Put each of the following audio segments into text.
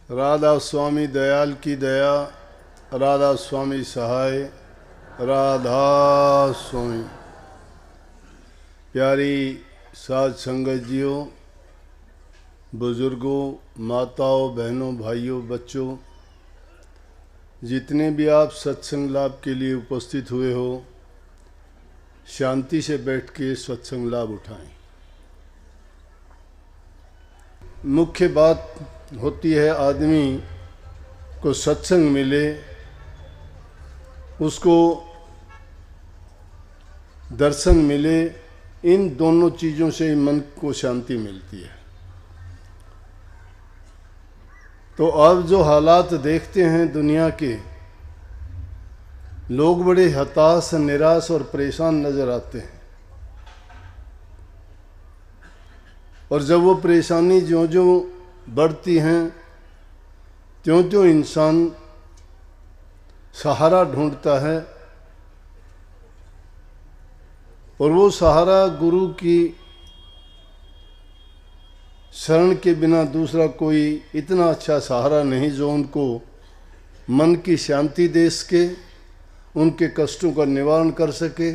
राधा स्वामी दयाल की दया, राधा स्वामी सहाय, राधा स्वामी। प्यारी साध संगत जियों, बुजुर्गों, माताओं, बहनों, भाइयों, बच्चों, जितने भी आप सत्संग लाभ के लिए उपस्थित हुए हो, शांति से बैठ के सत्संग लाभ उठाएं। मुख्य बात होती है आदमी को सत्संग मिले, उसको दर्शन मिले, इन दोनों चीज़ों से मन को शांति मिलती है। तो अब जो हालात देखते हैं दुनिया के, लोग बड़े हताश, निराश और परेशान नज़र आते हैं। और जब वो परेशानी ज्यों ज्यों बढ़ती हैं, त्यों त्यों इंसान सहारा ढूंढता है। और वो सहारा गुरु की शरण के बिना दूसरा कोई इतना अच्छा सहारा नहीं जो उनको मन की शांति दे सके, उनके कष्टों का निवारण कर सके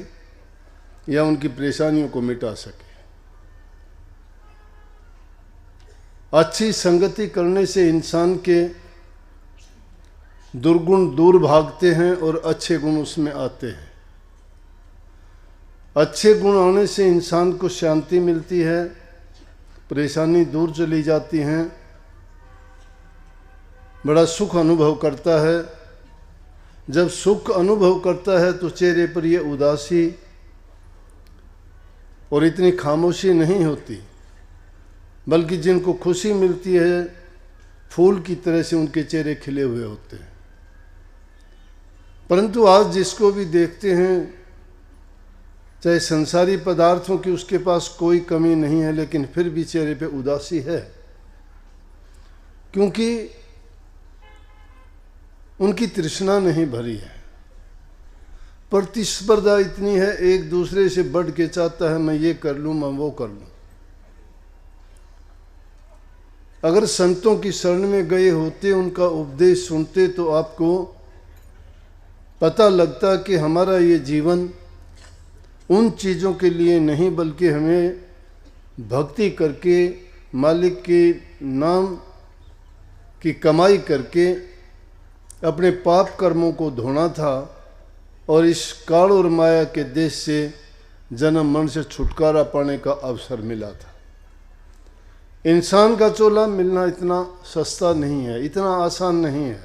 या उनकी परेशानियों को मिटा सके। अच्छी संगति करने से इंसान के दुर्गुण दूर भागते हैं और अच्छे गुण उसमें आते हैं। अच्छे गुण आने से इंसान को शांति मिलती है, परेशानी दूर चली जाती हैं, बड़ा सुख अनुभव करता है। जब सुख अनुभव करता है तो चेहरे पर ये उदासी और इतनी खामोशी नहीं होती, बल्कि जिनको खुशी मिलती है फूल की तरह से उनके चेहरे खिले हुए होते हैं। परंतु आज जिसको भी देखते हैं, चाहे संसारी पदार्थों की उसके पास कोई कमी नहीं है, लेकिन फिर भी चेहरे पे उदासी है, क्योंकि उनकी तृष्णा नहीं भरी है। प्रतिस्पर्धा इतनी है, एक दूसरे से बढ़ के चाहता है मैं ये कर लूँ, मैं वो कर लूँ। अगर संतों की शरण में गए होते, उनका उपदेश सुनते, तो आपको पता लगता कि हमारा ये जीवन उन चीज़ों के लिए नहीं, बल्कि हमें भक्ति करके, मालिक के नाम की कमाई करके अपने पाप कर्मों को धोना था और इस काल और माया के देश से जन्म मरण से छुटकारा पाने का अवसर मिला था। इंसान का चोला मिलना इतना सस्ता नहीं है, इतना आसान नहीं है,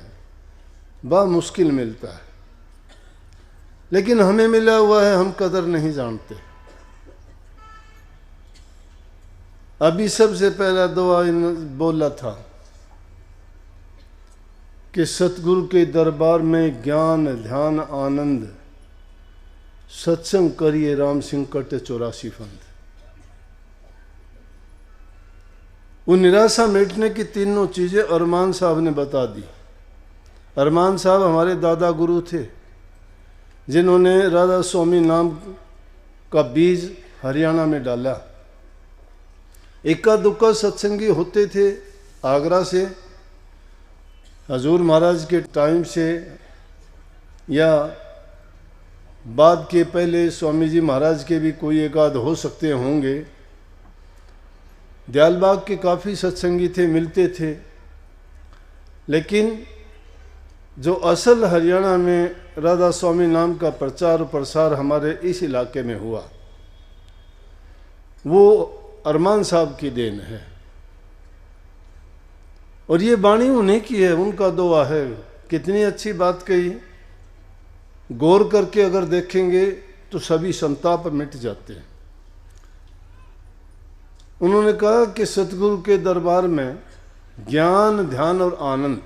बड़ा मुश्किल मिलता है। लेकिन हमें मिला हुआ है, हम कदर नहीं जानते। अभी सबसे पहला दुआ बोला था कि सतगुरु के दरबार में ज्ञान ध्यान आनंद, सत्संग करिए राम सिंह कटे 84 फंद। वो निराशा मिटने की तीनों चीज़ें अरमान साहब ने बता दी। अरमान साहब हमारे दादा गुरु थे, जिन्होंने राधा स्वामी नाम का बीज हरियाणा में डाला। इक्का दुक्का सत्संगी होते थे आगरा से, हजूर महाराज के टाइम से या बाद के पहले स्वामी जी महाराज के भी कोई एक आध हो सकते होंगे। दयालबाग के काफ़ी सत्संगी थे, मिलते थे। लेकिन जो असल हरियाणा में राधा स्वामी नाम का प्रचार और प्रसार हमारे इस इलाके में हुआ, वो अरमान साहब की देन है। और ये वाणी उन्हीं की है, उनका दुआ है। कितनी अच्छी बात कही। गौर करके अगर देखेंगे तो सभी संताप मिट जाते हैं। उन्होंने कहा कि सतगुरु के दरबार में ज्ञान ध्यान और आनंद,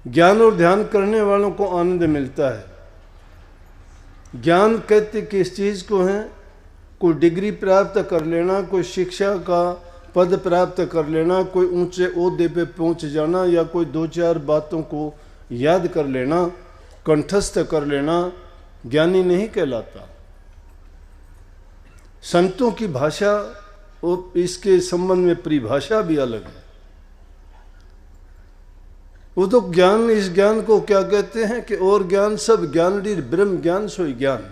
ज्ञान और ध्यान करने वालों को आनंद मिलता है। ज्ञान कहते किस चीज़ को है? कोई डिग्री प्राप्त कर लेना, कोई शिक्षा का पद प्राप्त कर लेना, कोई ऊंचे ओहदे पे पहुंच जाना, या कोई दो चार बातों को याद कर लेना, कंठस्थ कर लेना, ज्ञानी नहीं कहलाता। संतों की भाषा और इसके संबंध में परिभाषा भी अलग है। वो तो ज्ञान, इस ज्ञान को क्या कहते हैं कि और ज्ञान सब ज्ञान डी ब्रह्म ज्ञान सोई ज्ञान।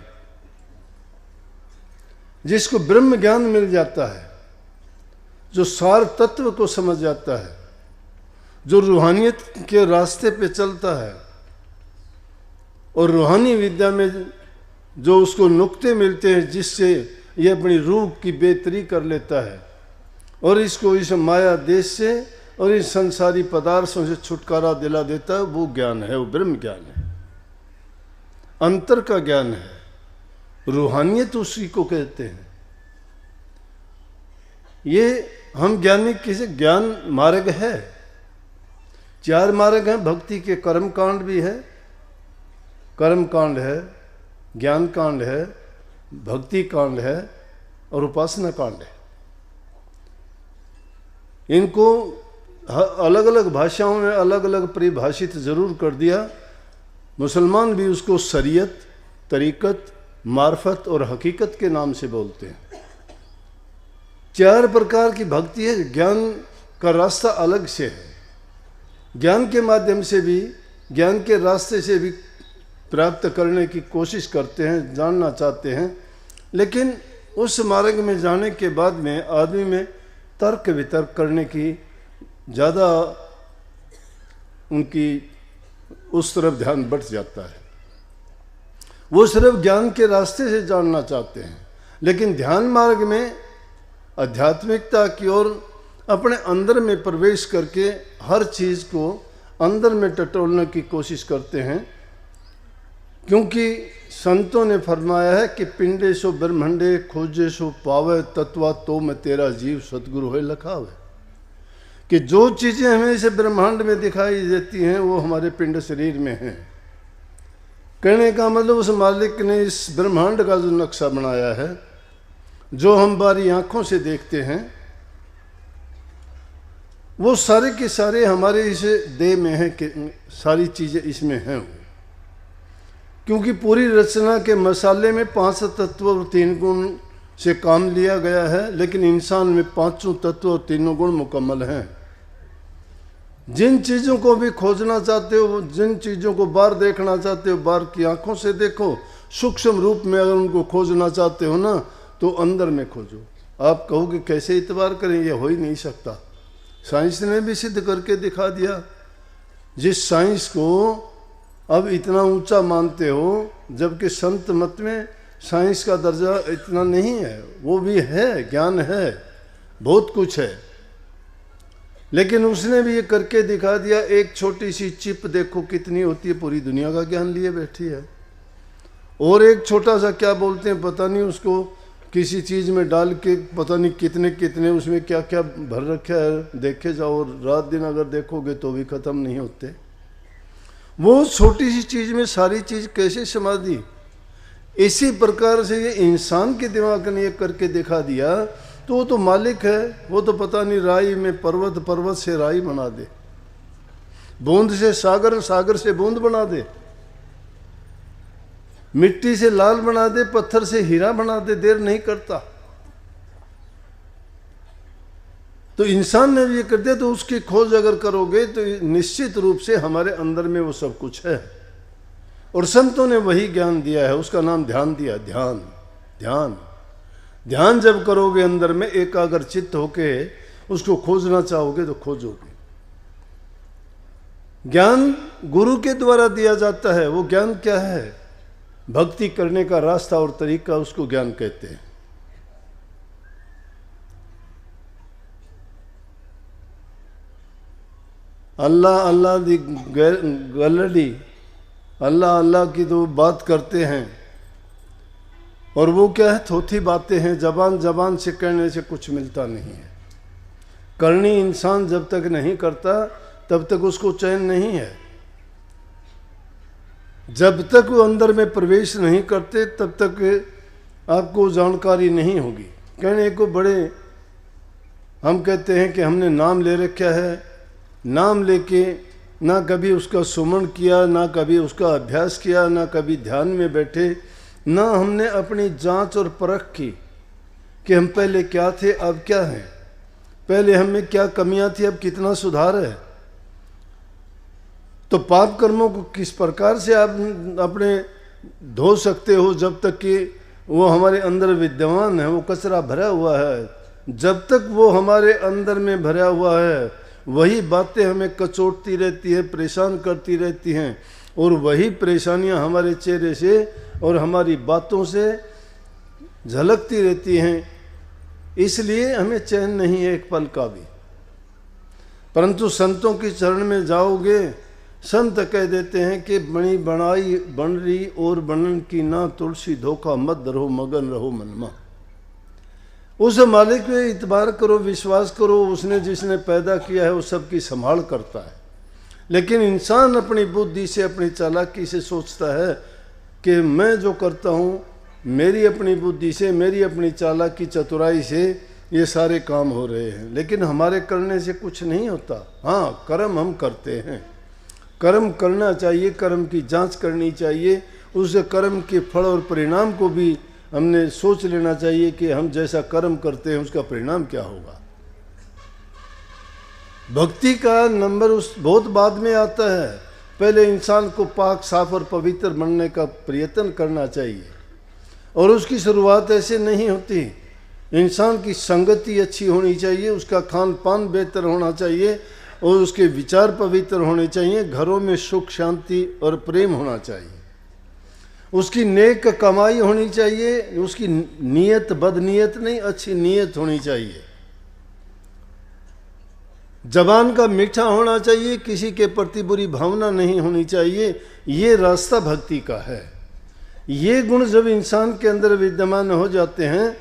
जिसको ब्रह्म ज्ञान मिल जाता है, जो सार तत्व को समझ जाता है, जो रूहानियत के रास्ते पे चलता है और रूहानी विद्या में जो उसको नुक्ते मिलते हैं जिससे ये अपनी रूह की बेहतरी कर लेता है और इसको इस माया देश से और इस संसारी पदार्थों से छुटकारा दिला देता है, वो ज्ञान है, वो ब्रह्म ज्ञान है, अंतर का ज्ञान है, रूहानियत उसी को कहते हैं। ये हम ज्ञानी किसी ज्ञान मार्ग है, 4 मार्ग हैं भक्ति के। कर्म कांड भी है, कर्म कांड है, ज्ञान कांड है, भक्ति कांड है और उपासना कांड है। इनको अलग अलग भाषाओं में अलग अलग परिभाषित जरूर कर दिया। मुसलमान भी उसको शरीयत, तरीकत, मार्फत और हकीकत के नाम से बोलते हैं। 4 प्रकार की भक्ति है। ज्ञान का रास्ता अलग से है, ज्ञान के माध्यम से भी, ज्ञान के रास्ते से भी प्राप्त करने की कोशिश करते हैं, जानना चाहते हैं, लेकिन उस मार्ग में जाने के बाद में आदमी में तर्क वितर्क करने की ज़्यादा उनकी उस तरफ ध्यान बढ़ जाता है। वो सिर्फ ज्ञान के रास्ते से जानना चाहते हैं, लेकिन ध्यान मार्ग में आध्यात्मिकता की ओर अपने अंदर में प्रवेश करके हर चीज़ को अंदर में टटोलने की कोशिश करते हैं। क्योंकि संतों ने फरमाया है कि पिंडे सो ब्रह्मंडे खोजे सो पावे तत्वा तो में तेरा जीव सतगुरु है लखावे, कि जो चीज़ें हमें इसे ब्रह्मांड में दिखाई देती हैं वो हमारे पिंड शरीर में हैं। कहने का मतलब उस मालिक ने इस ब्रह्मांड का जो नक्शा बनाया है, जो हम बारी आंखों से देखते हैं, वो सारे के सारे हमारे इस देह में है कि सारी चीज़ें इसमें हैं। क्योंकि पूरी रचना के मसाले में 5 तत्व और 3 गुण से काम लिया गया है, लेकिन इंसान में 5 तत्व और 3 गुण मुकम्मल हैं। जिन चीज़ों को भी खोजना चाहते हो, जिन चीज़ों को बाहर देखना चाहते हो, बाहर की आंखों से देखो। सूक्ष्म रूप में अगर उनको खोजना चाहते हो ना, तो अंदर में खोजो। आप कहोगे कैसे इतबार करें, ये हो ही नहीं सकता। साइंस ने भी सिद्ध करके दिखा दिया। जिस साइंस को अब इतना ऊंचा मानते हो, जबकि संत मत में साइंस का दर्जा इतना नहीं है, वो भी है, ज्ञान है, बहुत कुछ है, लेकिन उसने भी ये करके दिखा दिया। एक छोटी सी चिप देखो कितनी होती है, पूरी दुनिया का ज्ञान लिए बैठी है। और एक छोटा सा क्या बोलते हैं पता नहीं, उसको किसी चीज़ में डाल के पता नहीं कितने कितने उसमें क्या क्या भर रखा है, देखे जाओ, रात दिन अगर देखोगे तो भी ख़त्म नहीं होते। वो छोटी सी चीज़ में सारी चीज़ कैसे समा दी। इसी प्रकार से ये इंसान के दिमाग ने ये करके दिखा दिया, तो वो तो मालिक है। वो तो पता नहीं राई में पर्वत, पर्वत से राई बना दे, बूंद से सागर, सागर से बूंद बना दे, मिट्टी से लाल बना दे, पत्थर से हीरा बना दे, देर नहीं करता। तो इंसान ने ये कर दिया, तो उसकी खोज अगर करोगे तो निश्चित रूप से हमारे अंदर में वो सब कुछ है। और संतों ने वही ज्ञान दिया है, उसका नाम ध्यान दिया। ध्यान, ध्यान, ध्यान जब करोगे अंदर में एकाग्र चित्त होके उसको खोजना चाहोगे तो खोजोगे। ज्ञान गुरु के द्वारा दिया जाता है। वो ज्ञान क्या है? भक्ति करने का रास्ता और तरीका, उसको ज्ञान कहते हैं। अल्लाह अल्लाह दी गलड़ी, अल्लाह अल्लाह की तो बात करते हैं, और वो क्या है? थोथी बातें हैं, जबान जबान से कहने से कुछ मिलता नहीं है। करनी इंसान जब तक नहीं करता तब तक उसको चैन नहीं है। जब तक वो अंदर में प्रवेश नहीं करते तब तक आपको जानकारी नहीं होगी। कहने को बड़े हम कहते हैं कि हमने नाम ले रखा है, नाम लेके ना कभी उसका सुमरण किया, ना कभी उसका अभ्यास किया, ना कभी ध्यान में बैठे, ना हमने अपनी जांच और परख की कि हम पहले क्या थे अब क्या हैं, पहले हमें क्या कमियां थी अब कितना सुधार है। तो पाप कर्मों को किस प्रकार से आप अपने धो सकते हो? जब तक कि वो हमारे अंदर विद्यमान है, वो कचरा भरा हुआ है, जब तक वो हमारे अंदर में भरा हुआ है, वही बातें हमें कचोटती रहती है, परेशान करती रहती हैं, और वही परेशानियां हमारे चेहरे से और हमारी बातों से झलकती रहती हैं। इसलिए हमें चैन नहीं है एक पल का भी। परंतु संतों की चरण में जाओगे, संत कह देते हैं कि बनी बनाई बन रही और बनन की ना तुलसी, धोखा मत रहो मगन रहो मनमा। उस मालिक पे इतबार करो, विश्वास करो, उसने जिसने पैदा किया है वो सबकी संभाल करता है। लेकिन इंसान अपनी बुद्धि से, अपनी चालाकी से सोचता है कि मैं जो करता हूँ, मेरी अपनी बुद्धि से, मेरी अपनी चालाकी चतुराई से ये सारे काम हो रहे हैं। लेकिन हमारे करने से कुछ नहीं होता। हाँ, कर्म हम करते हैं, कर्म करना चाहिए, कर्म की जांच करनी चाहिए, उस कर्म के फल और परिणाम को भी हमने सोच लेना चाहिए कि हम जैसा कर्म करते हैं उसका परिणाम क्या होगा। भक्ति का नंबर उस बहुत बाद में आता है। पहले इंसान को पाक साफ और पवित्र बनने का प्रयत्न करना चाहिए, और उसकी शुरुआत ऐसे नहीं होती। इंसान की संगति अच्छी होनी चाहिए, उसका खान पान बेहतर होना चाहिए, और उसके विचार पवित्र होने चाहिए। घरों में सुख शांति और प्रेम होना चाहिए। उसकी नेक कमाई होनी चाहिए, उसकी नीयत बदनीयत नहीं, अच्छी नीयत होनी चाहिए। जबान का मीठा होना चाहिए, किसी के प्रति बुरी भावना नहीं होनी चाहिए। ये रास्ता भक्ति का है। ये गुण जब इंसान के अंदर विद्यमान हो जाते हैं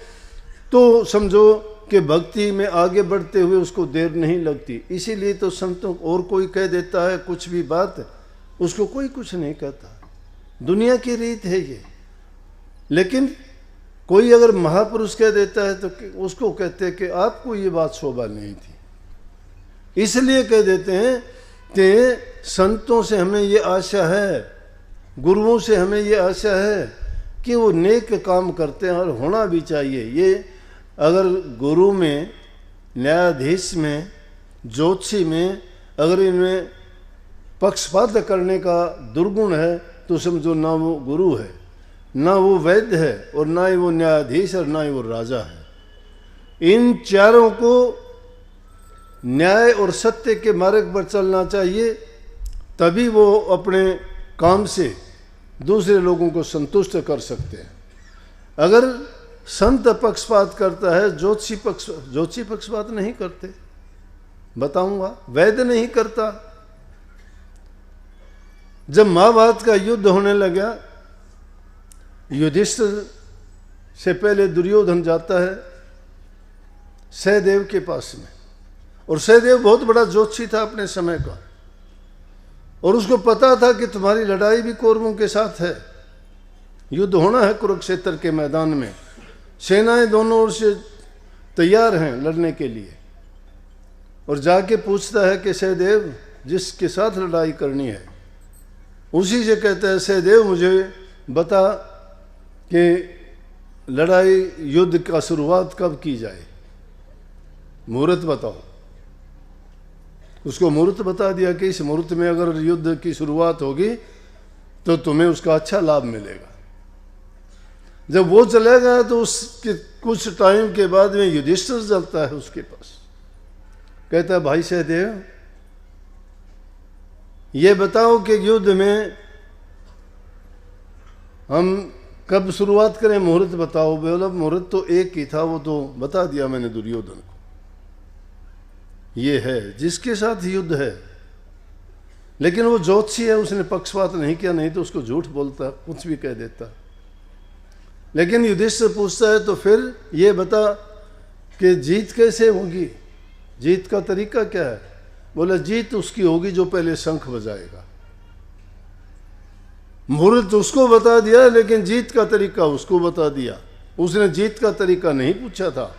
तो समझो कि भक्ति में आगे बढ़ते हुए उसको देर नहीं लगती। इसीलिए तो संतों, और कोई कह देता है कुछ भी बात, उसको कोई कुछ नहीं कहता, दुनिया की रीत है ये। लेकिन कोई अगर महापुरुष कह देता है तो उसको कहते हैं कि आपको ये बात शोभा नहीं थी। इसलिए कह देते हैं कि संतों से हमें ये आशा है, गुरुओं से हमें ये आशा है कि वो नेक काम करते हैं, और होना भी चाहिए। ये अगर गुरु में, न्यायाधीश में, ज्योतिषी में अगर इनमें पक्षपात करने का दुर्गुण है तो समझो ना वो गुरु है, ना वो वैद्य है, और ना ही वो न्यायाधीश, और ना ही वो राजा है। इन चारों को न्याय और सत्य के मार्ग पर चलना चाहिए, तभी वो अपने काम से दूसरे लोगों को संतुष्ट कर सकते हैं। अगर संत पक्षपात करता है, ज्योतिषी पक्षपात नहीं करते, बताऊंगा, वैद्य नहीं करता। जब महाभारत का युद्ध होने लगा, युधिष्ठिर से पहले दुर्योधन जाता है सहदेव के पास में, और सहदेव बहुत बड़ा ज्योतिषी था अपने समय का, और उसको पता था कि तुम्हारी लड़ाई भी कौरवों के साथ है, युद्ध होना है कुरुक्षेत्र के मैदान में, सेनाएं दोनों ओर से तैयार हैं लड़ने के लिए। और जाके पूछता है कि सहदेव, जिसके साथ लड़ाई करनी है, उसी से कहता है, सहदेव मुझे बता कि लड़ाई युद्ध का शुरुआत कब की जाए, मुहूर्त बताओ। उसको मुहूर्त बता दिया कि इस मुहूर्त में अगर युद्ध की शुरुआत होगी तो तुम्हें उसका अच्छा लाभ मिलेगा। जब वो चला गया तो उसके कुछ टाइम के बाद में युधिष्ठिर चलता है उसके पास, कहता है, भाई सहदेव ये बताओ कि युद्ध में हम कब शुरुआत करें, मुहूर्त बताओ। बोला मुहूर्त तो एक ही था, वो तो बता दिया मैंने दुर्योधन को, ये है जिसके साथ युद्ध है। लेकिन वो ज्योतिषी है, उसने पक्षपात नहीं किया, नहीं तो उसको झूठ बोलता, कुछ भी कह देता। लेकिन युधिष्ठिर पूछता है, तो फिर ये बता कि जीत कैसे होगी, जीत का तरीका क्या है। बोला जीत उसकी होगी जो पहले शंख बजाएगा। मुहूर्त उसको बता दिया, लेकिन जीत का तरीका उसको बता दिया। उसने जीत का तरीका नहीं पूछा था,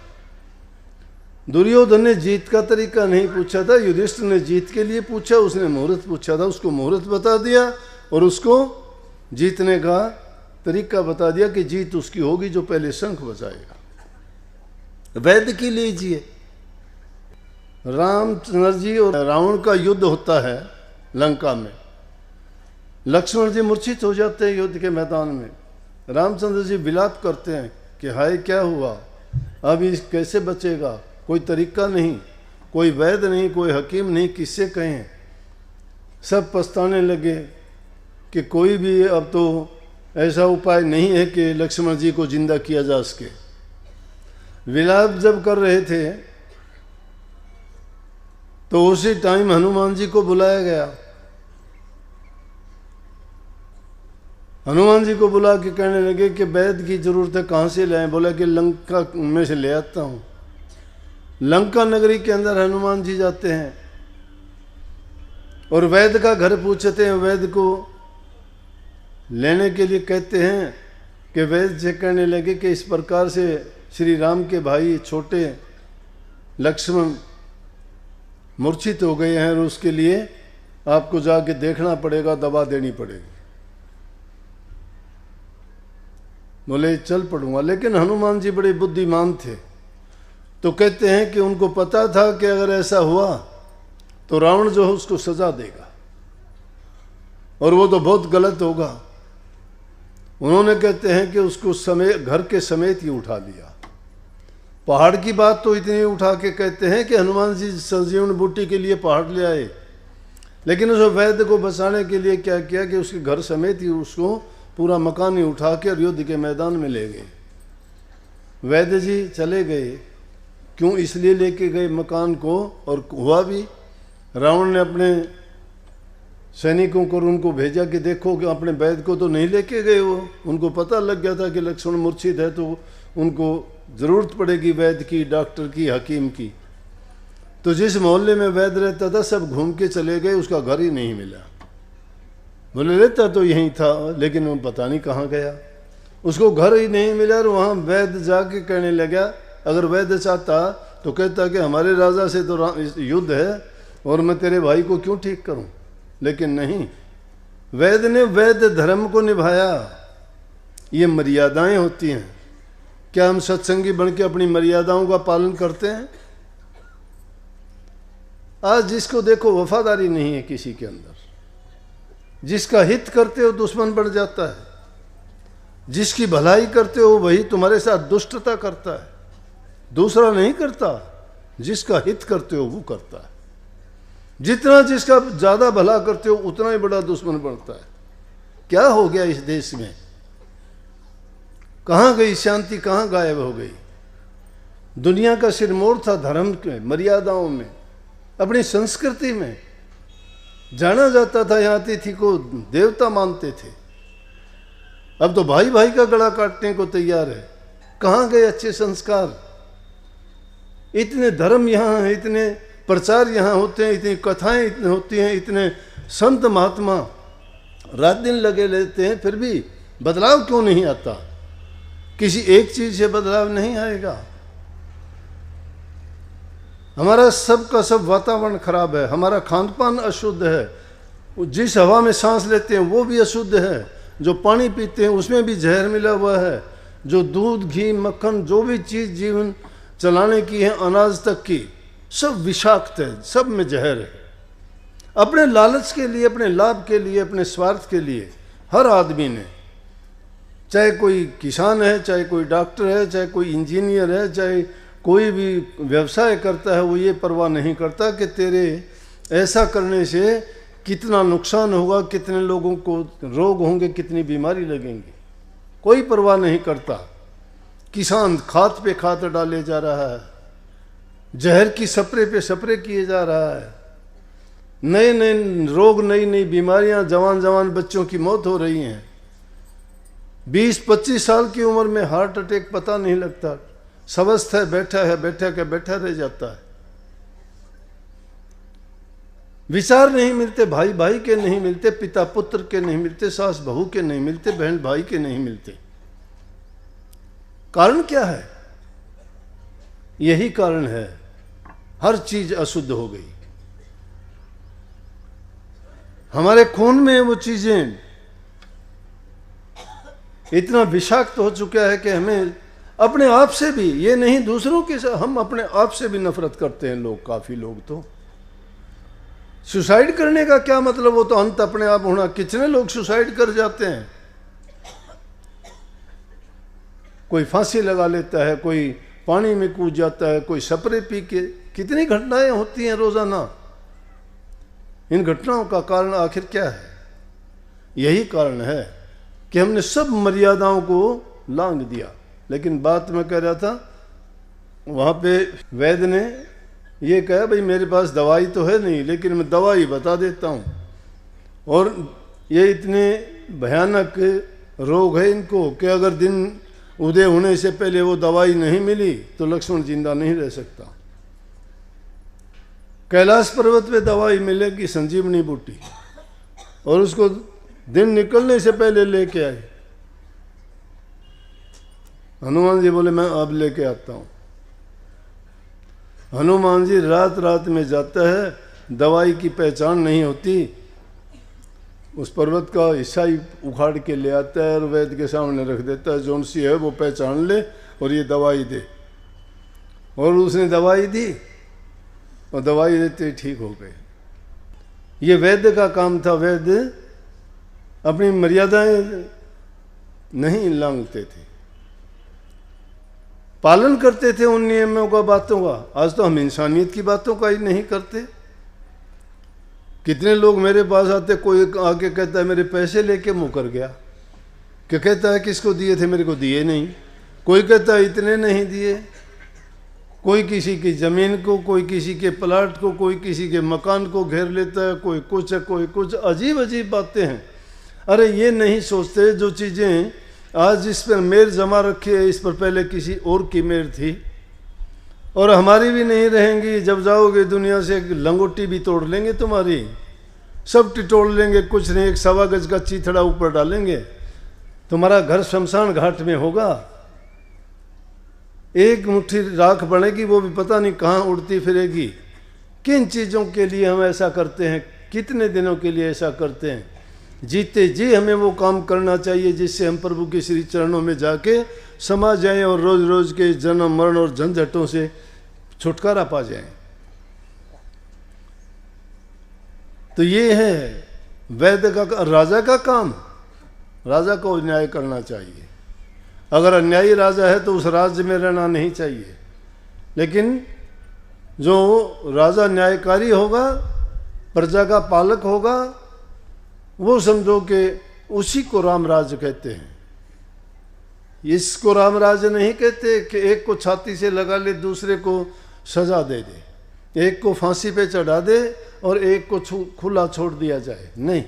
दुर्योधन ने जीत का तरीका नहीं पूछा था, युधिष्ठिर ने जीत के लिए पूछा, उसने मुहूर्त पूछा था, उसको मुहूर्त बता दिया और उसको जीतने का तरीका बता दिया कि जीत उसकी होगी जो पहले शंख बजाएगा। वैद्य की लीजिए, रामचंद्र जी और रावण का युद्ध होता है लंका में, लक्ष्मण जी मूर्छित हो जाते हैं युद्ध के मैदान में। रामचंद्र जी विलाप करते हैं कि हाय क्या हुआ, अब इस कैसे बचेगा, कोई तरीका नहीं, कोई वैद्य नहीं, कोई हकीम नहीं, किससे कहें। सब पछताने लगे कि कोई भी अब तो ऐसा उपाय नहीं है कि लक्ष्मण जी को जिंदा किया जा सके। विलाप जब कर रहे थे तो उसी टाइम हनुमान जी को बुलाया गया। हनुमान जी को बुला के कहने लगे कि वैद्य की जरूरत है, कहाँ से लाएं? बोला कि लंका में से ले आता हूँ। लंका नगरी के अंदर हनुमान जी जाते हैं और वैद्य का घर पूछते हैं। वैद्य को लेने के लिए कहते हैं कि वैद्य से कहने लगे कि इस प्रकार से श्री राम के भाई छोटे लक्ष्मण मूर्छित हो गए हैं और उसके लिए आपको जाके देखना पड़ेगा, दवा देनी पड़ेगी। बोले चल पड़ूंगा। लेकिन हनुमान जी बड़े बुद्धिमान थे, तो कहते हैं कि उनको पता था कि अगर ऐसा हुआ तो रावण जो है उसको सजा देगा और वो तो बहुत गलत होगा। उन्होंने कहते हैं कि उसको घर के समेत ही उठा लिया। पहाड़ की बात तो इतनी उठा के कहते हैं कि हनुमान जी संजीवन बूटी के लिए पहाड़ ले आए, लेकिन उस वैद्य को बचाने के लिए क्या किया कि उसके घर समेत ही उसको पूरा मकान ही उठा के युद्ध के मैदान में ले गए। वैद्य जी चले गए, क्यों? इसलिए लेके गए मकान को, और हुआ भी। रावण ने अपने सैनिकों को उनको भेजा कि देखो कि अपने वैद्य को तो नहीं लेके गए वो। उनको पता लग गया था कि लक्ष्मण मूर्छित है तो उनको ज़रूरत पड़ेगी वैद्य की, डॉक्टर की, हकीम की। तो जिस मोहल्ले में वैद्य रहता था सब घूम के चले गए, उसका घर ही नहीं मिला। बोले रहता तो यहीं था, लेकिन वो पता नहीं कहाँ गया, उसको घर ही नहीं मिला। और वहाँ वैद्य जाके कहने लगा, अगर वैद्य चाहता तो कहता कि हमारे राजा से तो युद्ध है और मैं तेरे भाई को क्यों ठीक करूं। लेकिन नहीं, वैद्य ने वैद्य धर्म को निभाया। ये मर्यादाएं होती हैं। क्या हम सत्संगी बन के अपनी मर्यादाओं का पालन करते हैं? आज जिसको देखो वफादारी नहीं है किसी के अंदर। जिसका हित करते हो दुश्मन बन जाता है, जिसकी भलाई करते हो वही तुम्हारे साथ दुष्टता करता है। दूसरा नहीं करता, जिसका हित करते हो वो करता है। जितना जिसका ज्यादा भला करते हो उतना ही बड़ा दुश्मन बनता है। क्या हो गया इस देश में? कहाँ गई शांति, कहाँ गायब हो गई? दुनिया का सिरमौर था धर्म के, मर्यादाओं में, अपनी संस्कृति में जाना जाता था। यहाँ अतिथि को देवता मानते थे। अब तो भाई भाई का गला काटने को तैयार है। कहाँ गए अच्छे संस्कार? इतने धर्म यहाँ हैं, इतने प्रचार यहाँ होते हैं, इतनी कथाएं इतनी होती हैं, इतने संत महात्मा रात दिन लगे रहते हैं, फिर भी बदलाव क्यों नहीं आता? किसी एक चीज से बदलाव नहीं आएगा। हमारा सब का सब वातावरण खराब है, हमारा खान पान अशुद्ध है। जिस हवा में सांस लेते हैं वो भी अशुद्ध है, जो पानी पीते हैं उसमें भी जहर मिला हुआ है, जो दूध घी मक्खन जो भी चीज़ जीवन चलाने की है अनाज तक की सब विषाक्त है, सब में जहर है। अपने लालच के लिए, अपने लाभ के लिए, अपने स्वार्थ के लिए हर आदमी ने, चाहे कोई किसान है, चाहे कोई डॉक्टर है, चाहे कोई इंजीनियर है, चाहे कोई भी व्यवसाय करता है, वो ये परवाह नहीं करता कि तेरे ऐसा करने से कितना नुकसान होगा, कितने लोगों को रोग होंगे, कितनी बीमारी लगेंगी, कोई परवाह नहीं करता। किसान खाद पे खाद डाले जा रहा है, जहर की सपरे पे सपरे किए जा रहा है, नए नए रोग, नई नई बीमारियां, जवान जवान बच्चों की मौत हो रही हैं। 20-25 साल की उम्र में हार्ट अटैक पता नहीं लगता, स्वस्थ है, बैठा रह जाता है। विचार नहीं मिलते, भाई भाई के नहीं मिलते, पिता पुत्र के नहीं मिलते, सास बहू के नहीं मिलते, बहन भाई के नहीं मिलते। कारण क्या है? यही कारण है, हर चीज अशुद्ध हो गई। हमारे खून में वो चीजें इतना विषाक्त हो चुका है कि हमें अपने आप से भी, ये नहीं दूसरों के साथ, हम अपने आप से भी नफरत करते हैं लोग, काफी लोग तो। सुसाइड करने का क्या मतलब, वो तो अंत अपने आप होना। कितने लोग सुसाइड कर जाते हैं, कोई फांसी लगा लेता है, कोई पानी में कूद जाता है, कोई स्प्रे पी के, कितनी घटनाएं होती हैं रोजाना। इन घटनाओं का कारण आखिर क्या है? यही कारण है कि हमने सब मर्यादाओं को लांघ दिया। लेकिन बात मैं कह रहा था, वहाँ पे वैद्य ने ये कहा, भाई मेरे पास दवाई तो है नहीं, लेकिन मैं दवाई बता देता हूँ। और ये इतने भयानक रोग है इनको कि अगर दिन उदय होने से पहले वो दवाई नहीं मिली तो लक्ष्मण जिंदा नहीं रह सकता। कैलाश पर्वत पे दवाई मिलेगी, संजीवनी बूटी, और उसको दिन निकलने से पहले लेके आए। हनुमान जी बोले मैं अब लेके आता हूँ। हनुमान जी रात रात में जाता है, दवाई की पहचान नहीं होती, उस पर्वत का हिस्सा ही उखाड़ के ले आता है और वैद्य के सामने रख देता है, जौन सी है वो पहचान ले और ये दवाई दे। और उसने दवाई दी और दवाई देते ही ठीक हो गए। ये वैद्य का काम था। वैद्य अपनी मर्यादाएं नहीं लांघते थे, पालन करते थे उन नियमों का, बातों का। आज तो हम इंसानियत की बातों का ही नहीं करते। कितने लोग मेरे पास आते, कोई आके कहता है मेरे पैसे लेके मुकर गया, क्या कहता है किसको दिए थे, मेरे को दिए नहीं। कोई कहता है इतने नहीं दिए, कोई किसी की ज़मीन को, कोई किसी के प्लाट को, कोई किसी के मकान को घेर लेता है, कोई कुछ है, कोई कुछ। अजीब अजीब बातें हैं। अरे ये नहीं सोचते जो चीज़ें आज जिस पर मेर जमा रखी है, इस पर पहले किसी और की मेर थी और हमारी भी नहीं रहेंगी। जब जाओगे दुनिया से लंगोटी भी तोड़ लेंगे तुम्हारी, सब टिटोड़ लेंगे, कुछ नहीं, एक 1.25 गज का चीथड़ा ऊपर डालेंगे, तुम्हारा घर शमशान घाट में होगा। एक मुट्ठी राख बनेगी, वो भी पता नहीं कहाँ उड़ती फिरेगी। किन चीज़ों के लिए हम ऐसा करते हैं, कितने दिनों के लिए ऐसा करते हैं? जीते जी हमें वो काम करना चाहिए जिससे हम प्रभु के श्री चरणों में जाके समा जाएं और रोज रोज के जन्म मरण और झंझटों से छुटकारा पा जाएं। तो ये है वैद्य का, राजा का काम। राजा को न्याय करना चाहिए। अगर अन्यायी राजा है तो उस राज्य में रहना नहीं चाहिए। लेकिन जो राजा न्यायकारी होगा, प्रजा का पालक होगा, वो समझो कि उसी को राम राज्य कहते हैं। इसको राम राज्य नहीं कहते कि एक को छाती से लगा ले, दूसरे को सजा दे दे, एक को फांसी पे चढ़ा दे और एक को खुला छोड़ दिया जाए। नहीं,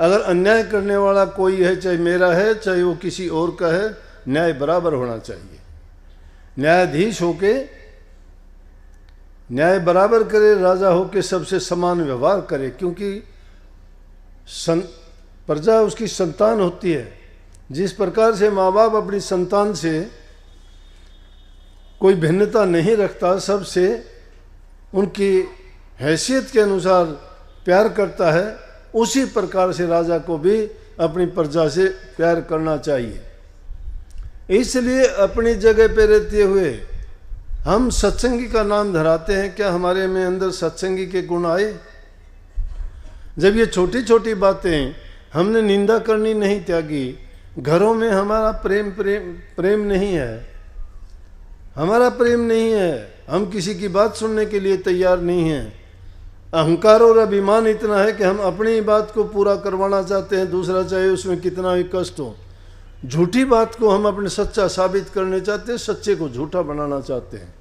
अगर अन्याय करने वाला कोई है, चाहे मेरा है चाहे वो किसी और का है, न्याय बराबर होना चाहिए। न्यायाधीश होके न्याय बराबर करे, राजा होके सबसे समान व्यवहार करे, क्योंकि प्रजा उसकी संतान होती है। जिस प्रकार से माँ बाप अपनी संतान से कोई भिन्नता नहीं रखता, सबसे उनकी हैसियत के अनुसार प्यार करता है, उसी प्रकार से राजा को भी अपनी प्रजा से प्यार करना चाहिए। इसलिए अपनी जगह पे रहते हुए हम सत्संगी का नाम धराते हैं। क्या हमारे में अंदर सत्संगी के गुण आए? जब ये छोटी छोटी बातें हमने निंदा करनी नहीं त्यागी, घरों में हमारा प्रेम नहीं है, हमारा प्रेम नहीं है, हम किसी की बात सुनने के लिए तैयार नहीं हैं। अहंकार और अभिमान इतना है कि हम अपनी बात को पूरा करवाना चाहते हैं, दूसरा चाहे उसमें कितना भी कष्ट हो। झूठी बात को हम अपने सच्चा साबित करने चाहते हैं, सच्चे को झूठा बनाना चाहते हैं।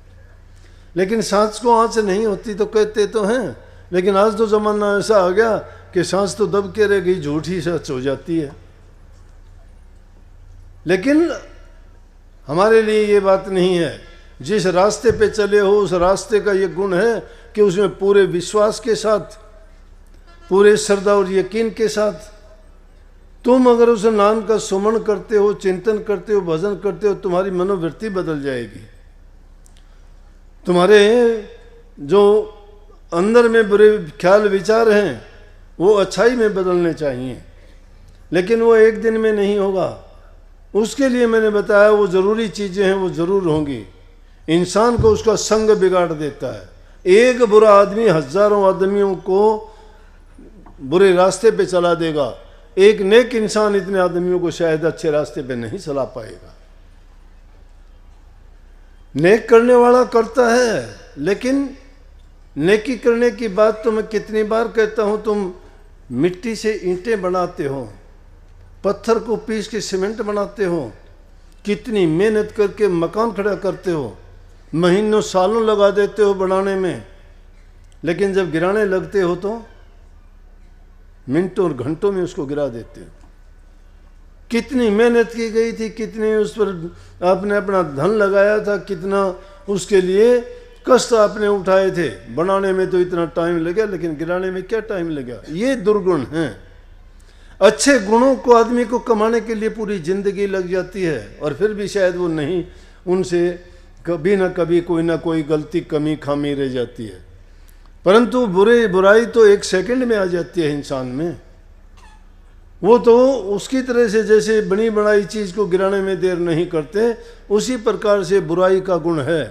लेकिन सांस को आँच नहीं होती तो कहते तो हैं, लेकिन आज तो ज़माना ऐसा आ गया कि सांस तो दब के रह गई, झूठ ही सच हो जाती है। लेकिन हमारे लिए ये बात नहीं है। जिस रास्ते पे चले हो उस रास्ते का ये गुण है कि उसमें पूरे विश्वास के साथ, पूरे श्रद्धा और यकीन के साथ तुम अगर उस नाम का सुमन करते हो, चिंतन करते हो, भजन करते हो, तुम्हारी मनोवृत्ति बदल जाएगी। तुम्हारे जो अंदर में बुरे ख्याल विचार हैं वो अच्छाई में बदलने चाहिए, लेकिन वो एक दिन में नहीं होगा। उसके लिए मैंने बताया वो ज़रूरी चीज़ें हैं, वो ज़रूर होंगी। इंसान को उसका संग बिगाड़ देता है, एक बुरा आदमी हजारों आदमियों को बुरे रास्ते पे चला देगा, एक नेक इंसान इतने आदमियों को शायद अच्छे रास्ते पे नहीं चला पाएगा। नेक करने वाला करता है, लेकिन नेकी करने की बात तो मैं कितनी बार कहता हूं, तुम मिट्टी से ईंटें बनाते हो, पत्थर को पीस के सीमेंट बनाते हो, कितनी मेहनत करके मकान खड़ा करते हो, महीनों सालों लगा देते हो बनाने में, लेकिन जब गिराने लगते हो तो मिनटों और घंटों में उसको गिरा देते हो। कितनी मेहनत की गई थी, कितनी उस पर आपने अपना धन लगाया था, कितना उसके लिए कष्ट आपने उठाए थे। बनाने में तो इतना टाइम लगा, लेकिन गिराने में क्या टाइम लगा। ये दुर्गुण हैं। अच्छे गुणों को आदमी को कमाने के लिए पूरी जिंदगी लग जाती है, और फिर भी शायद वो नहीं, उनसे कभी ना कभी कोई ना कोई गलती कमी खामी रह जाती है। परंतु बुराई तो एक सेकंड में आ जाती है इंसान में। वो तो उसकी तरह से जैसे बनी बनाई चीज को गिराने में देर नहीं करते, उसी प्रकार से बुराई का गुण है।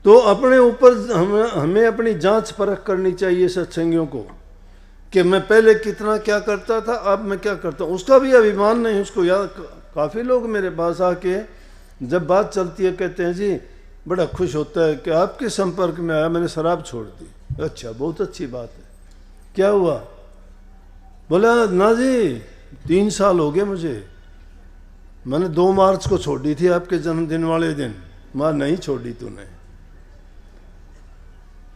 तो अपने ऊपर हमें अपनी जांच परख करनी चाहिए सत्संगियों को, कि मैं पहले कितना क्या करता था, अब मैं क्या करता हूँ। उसका भी अभिमान नहीं उसको याद। काफ़ी लोग मेरे पास आके जब बात चलती है कहते हैं जी बड़ा खुश होता है कि आपके संपर्क में आया, मैंने शराब छोड़ दी। अच्छा, बहुत अच्छी बात है, क्या हुआ? बोला ना जी 3 साल हो गए मुझे, मैंने 2 मार्च को छोड़ दी थी आपके जन्मदिन वाले दिन। मां नहीं छोड़ी तूने?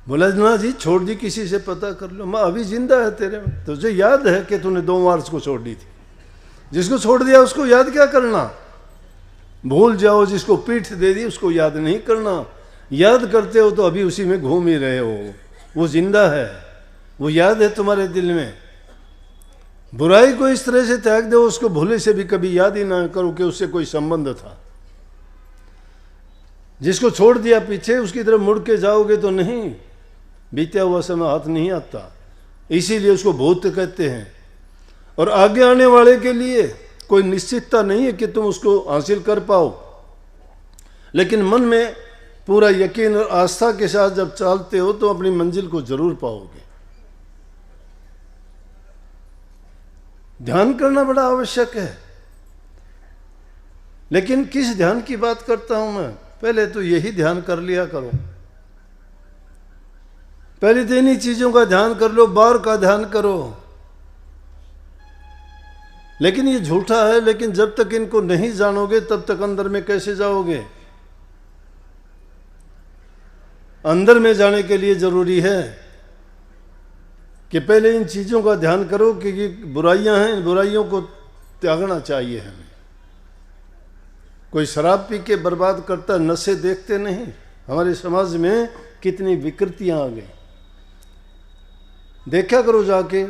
बोला ना जी छोड़ दी, किसी से पता कर लो। मां अभी जिंदा है तेरे में, तुझे याद है कि तूने 2 मार्च को छोड़ दी थी? जिसको छोड़ दिया उसको याद क्या करना, भूल जाओ। जिसको पीठ दे दी उसको याद नहीं करना। याद करते हो तो अभी उसी में घूम ही रहे हो। वो जिंदा है, वो याद है तुम्हारे दिल में। बुराई को इस तरह से त्याग दो, उसको भूले से भी कभी याद ही ना करो कि उससे कोई संबंध था। जिसको छोड़ दिया पीछे, उसकी तरफ मुड़ के जाओगे तो नहीं, बीता हुआ समय हाथ नहीं आता। इसीलिए उसको भूत कहते हैं। और आगे आने वाले के लिए कोई निश्चितता नहीं है कि तुम उसको हासिल कर पाओ, लेकिन मन में पूरा यकीन और आस्था के साथ जब चलते हो तो अपनी मंजिल को जरूर पाओगे। ध्यान करना बड़ा आवश्यक है, लेकिन किस ध्यान की बात करता हूं मैं? पहले तो यही ध्यान कर लिया करो। पहले तो इन्हीं चीजों का ध्यान कर लो, बाहर का ध्यान करो। लेकिन ये झूठा है। लेकिन जब तक इनको नहीं जानोगे तब तक अंदर में कैसे जाओगे? अंदर में जाने के लिए जरूरी है कि पहले इन चीजों का ध्यान करो कि ये बुराइयां हैं, इन बुराइयों को त्यागना चाहिए हमें। कोई शराब पी के बर्बाद करता, नशे देखते नहीं? हमारे समाज में कितनी विकृतियां आ गई, देखा करो जाके।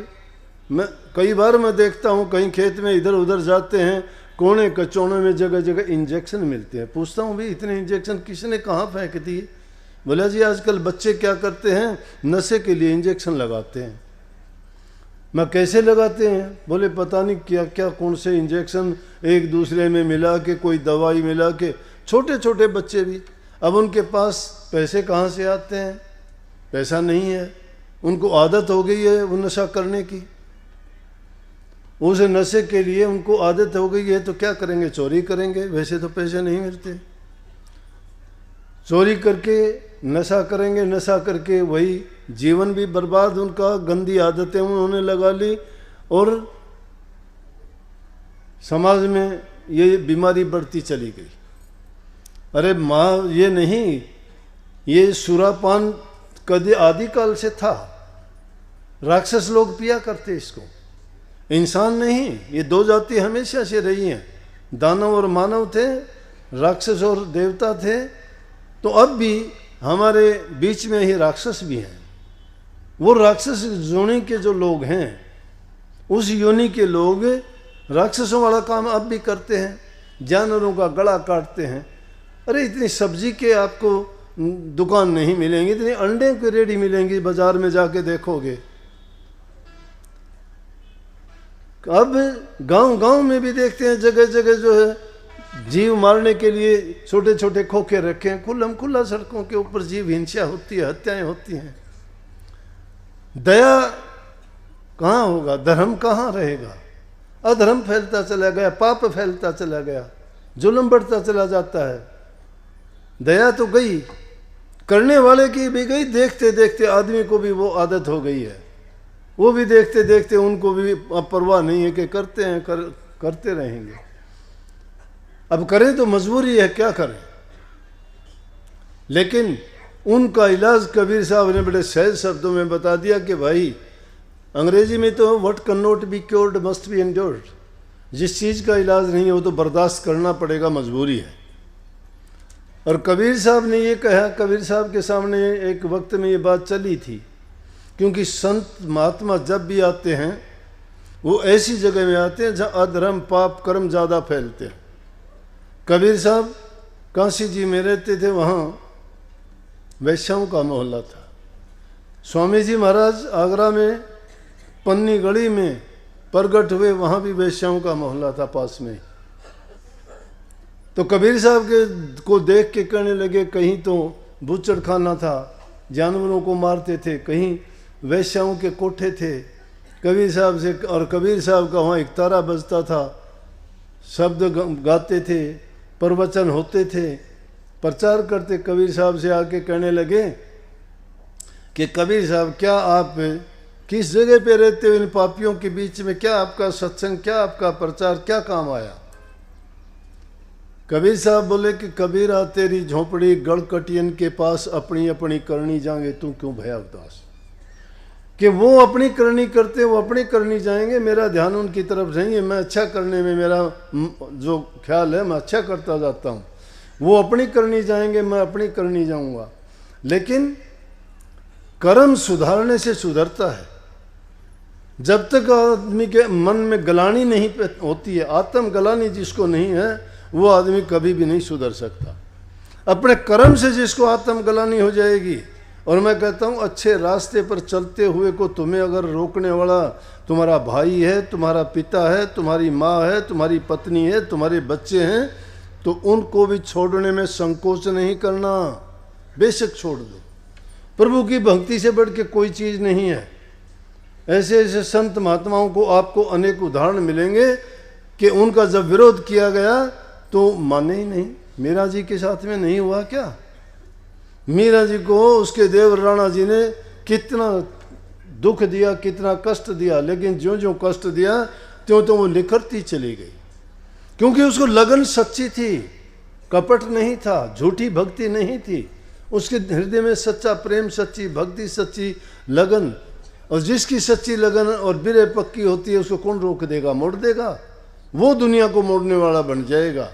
कई बार मैं देखता हूँ कहीं खेत में इधर उधर जाते हैं, कोने कचौने में जगह जगह इंजेक्शन मिलते हैं। पूछता हूँ भाई इतने इंजेक्शन किसने कहाँ फेंक दिए? बोला जी आजकल बच्चे क्या करते हैं, नशे के लिए इंजेक्शन लगाते हैं। मैं कैसे लगाते हैं? बोले पता नहीं क्या क्या कौन से इंजेक्शन एक दूसरे में मिला के, कोई दवाई मिला के। छोटे छोटे बच्चे भी। अब उनके पास पैसे कहाँ से आते हैं? पैसा नहीं है, उनको आदत हो गई है वो नशा करने की। उस नशे के लिए उनको आदत हो गई है तो क्या करेंगे? चोरी करेंगे। वैसे तो पैसे नहीं मिलते, चोरी करके नशा करेंगे। नशा करके वही जीवन भी बर्बाद उनका, गंदी आदतें उन्होंने लगा ली, और समाज में ये बीमारी बढ़ती चली गई। अरे माँ, ये नहीं, ये सुरापान कभी आदिकाल से था। राक्षस लोग पिया करते इसको, इंसान नहीं। ये 2 जाति हमेशा से रही हैं। दानव और मानव थे, राक्षस और देवता थे। तो अब भी हमारे बीच में ही राक्षस भी हैं। वो राक्षस योनि के जो लोग हैं, उस योनि के लोग राक्षसों वाला काम अब भी करते हैं, जानवरों का गला काटते हैं। अरे इतनी सब्जी के आपको दुकान नहीं मिलेंगी, इतनी अंडे की रेडी मिलेंगी बाजार में जाके देखोगे। अब गांव गांव में भी देखते हैं, जगह जगह जो है जीव मारने के लिए छोटे छोटे खोखे रखे हैं, खुल्लम खुल्ला सड़कों के ऊपर जीव हिंसा होती है, हत्याएं होती हैं। दया कहाँ होगा, धर्म कहाँ रहेगा? अधर्म फैलता चला गया, पाप फैलता चला गया, जुल्म बढ़ता चला जाता है। दया तो गई, करने वाले की भी गई, देखते देखते आदमी को भी वो आदत हो गई है, वो भी देखते देखते उनको भी अब परवाह नहीं है कि करते हैं, करते रहेंगे। अब करें तो मजबूरी है, क्या करें। लेकिन उनका इलाज कबीर साहब ने बड़े सहज शब्दों में बता दिया कि भाई, अंग्रेजी में तो what can not be cured must be endured, जिस चीज़ का इलाज नहीं है वो तो बर्दाश्त करना पड़ेगा, मजबूरी है। और कबीर साहब ने ये कहा, कबीर साहब के सामने एक वक्त में ये बात चली थी, क्योंकि संत महात्मा जब भी आते हैं वो ऐसी जगह में आते हैं जहाँ अधर्म पाप कर्म ज़्यादा फैलते हैं। कबीर साहब काशी जी में रहते थे, वहाँ वैश्याओं का मोहल्ला था। स्वामी जी महाराज आगरा में पन्नी गली में प्रगट हुए, वहाँ भी वैश्याओं का मोहल्ला था पास में। तो कबीर साहब के को देख के कहने लगे, कहीं तो बूचड़ खाना था, जानवरों को मारते थे, कहीं वैश्याओं के कोठे थे। कबीर साहब से, और कबीर साहब का वहाँ एक तारा बजता था, शब्द गाते थे, प्रवचन होते थे, प्रचार करते। कबीर साहब से आके कहने लगे कि कबीर साहब, क्या आप किस जगह पे रहते हो इन पापियों के बीच में, क्या आपका सत्संग, क्या आपका प्रचार, क्या काम आया? कबीर साहब बोले कि कबीरा तेरी झोपड़ी गढ़कटियन के पास अपनी अपनी करनी जाएंगे, तू क्यों भया उदास। कि वो अपनी करनी करते, वो अपनी करनी जाएंगे, मेरा ध्यान उनकी तरफ नहीं है। मैं अच्छा करने में मेरा जो ख्याल है, मैं अच्छा करता जाता हूँ। वो अपनी करनी जाएंगे, मैं अपनी करनी जाऊँगा। लेकिन कर्म सुधारने से सुधरता है। जब तक आदमी के मन में गलानी नहीं होती है, आत्म गलानी जिसको नहीं है, वो आदमी कभी भी नहीं सुधर सकता। अपने कर्म से जिसको आत्म गलानी हो जाएगी, और मैं कहता हूँ अच्छे रास्ते पर चलते हुए को तुम्हें अगर रोकने वाला तुम्हारा भाई है, तुम्हारा पिता है, तुम्हारी माँ है, तुम्हारी पत्नी है, तुम्हारे बच्चे हैं, तो उनको भी छोड़ने में संकोच नहीं करना, बेशक छोड़ दो। प्रभु की भक्ति से बढ़ के कोई चीज़ नहीं है। ऐसे ऐसे संत महात्माओं को आपको अनेक उदाहरण मिलेंगे कि उनका जब विरोध किया गया तो माने ही नहीं। मीरा जी के साथ में नहीं हुआ क्या? मीरा जी को उसके देवर राणा जी ने कितना दुख दिया, कितना कष्ट दिया, लेकिन ज्यों ज्यों कष्ट दिया त्यों त्यों वो निखरती चली गई, क्योंकि उसको लगन सच्ची थी, कपट नहीं था, झूठी भक्ति नहीं थी। उसके हृदय में सच्चा प्रेम, सच्ची भक्ति, सच्ची लगन। और जिसकी सच्ची लगन और बिरे पक्की होती है, उसको कौन रोक देगा, मोड़ देगा। वो दुनिया को मोड़ने वाला बन जाएगा।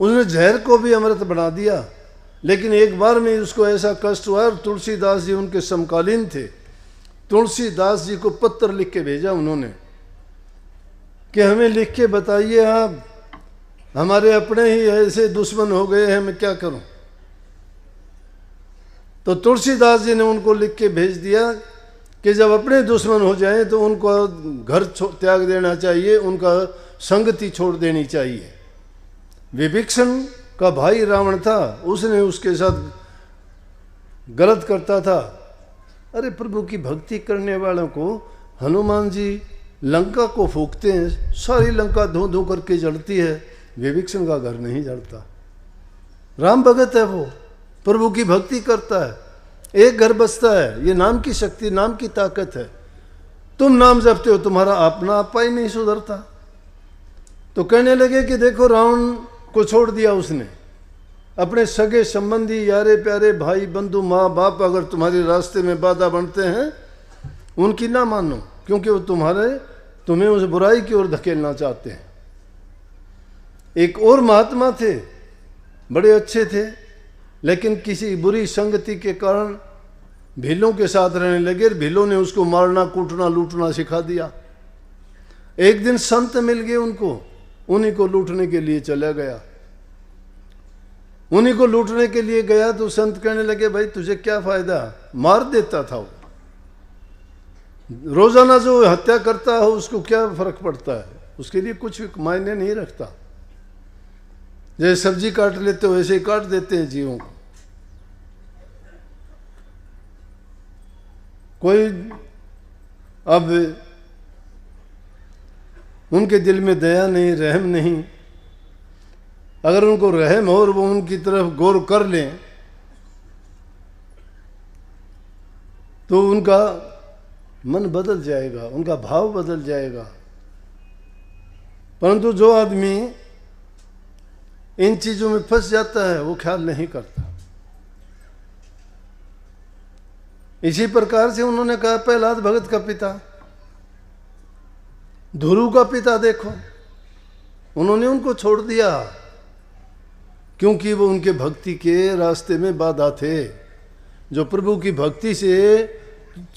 उसने जहर को भी अमृत बना दिया। लेकिन एक बार में उसको ऐसा कष्ट हुआ, और तुलसीदास जी उनके समकालीन थे। तुलसीदास जी को पत्र लिख के भेजा उन्होंने कि हमें लिख के बताइए आप, हमारे अपने ही ऐसे दुश्मन हो गए हैं, मैं क्या करूं। तो तुलसीदास जी ने उनको लिख के भेज दिया कि जब अपने दुश्मन हो जाएं तो उनको घर त्याग देना चाहिए, उनका संगति छोड़ देनी चाहिए। विभीषण का भाई रावण था, उसने उसके साथ गलत करता था। अरे प्रभु की भक्ति करने वालों को हनुमान जी लंका को फूंकते हैं, सारी लंका धो धो करके जलती है, विभीषण का घर नहीं जलता। राम भगत है वो, प्रभु की भक्ति करता है, एक घर बसता है। ये नाम की शक्ति, नाम की ताकत है। तुम नाम जपते हो, तुम्हारा अपना आपा ही नहीं सुधरता। तो कहने लगे कि देखो, रावण को छोड़ दिया उसने, अपने सगे संबंधी, यारे प्यारे भाई बंधु, माँ बाप अगर तुम्हारे रास्ते में बाधा बनते हैं, उनकी ना मानो, क्योंकि वो तुम्हें उस बुराई की ओर धकेलना चाहते हैं। एक और महात्मा थे, बड़े अच्छे थे, लेकिन किसी बुरी संगति के कारण भीलों के साथ रहने लगे। भीलों ने उसको मारना, कूटना, लूटना सिखा दिया। एक दिन संत मिल गए उनको, उन्हीं को लूटने के लिए चला गया। उन्हीं को लूटने के लिए गया तो संत कहने लगे, भाई तुझे क्या फायदा, मार देता था वो। रोजाना जो हत्या करता है उसको क्या फर्क पड़ता है, उसके लिए कुछ मायने नहीं रखता। जैसे सब्जी काट लेते हो वैसे ही काट देते हैं जीवों को। कोई अब उनके दिल में दया नहीं, रहम नहीं। अगर उनको रहम हो और वो उनकी तरफ गौर कर लें तो उनका मन बदल जाएगा, उनका भाव बदल जाएगा। परंतु जो आदमी इन चीजों में फंस जाता है वो ख्याल नहीं करता। इसी प्रकार से उन्होंने कहा प्रहलाद भगत का पिता, ध्रुव का पिता देखो, उन्होंने उनको छोड़ दिया क्योंकि वो उनके भक्ति के रास्ते में बाधा थे। जो प्रभु की भक्ति से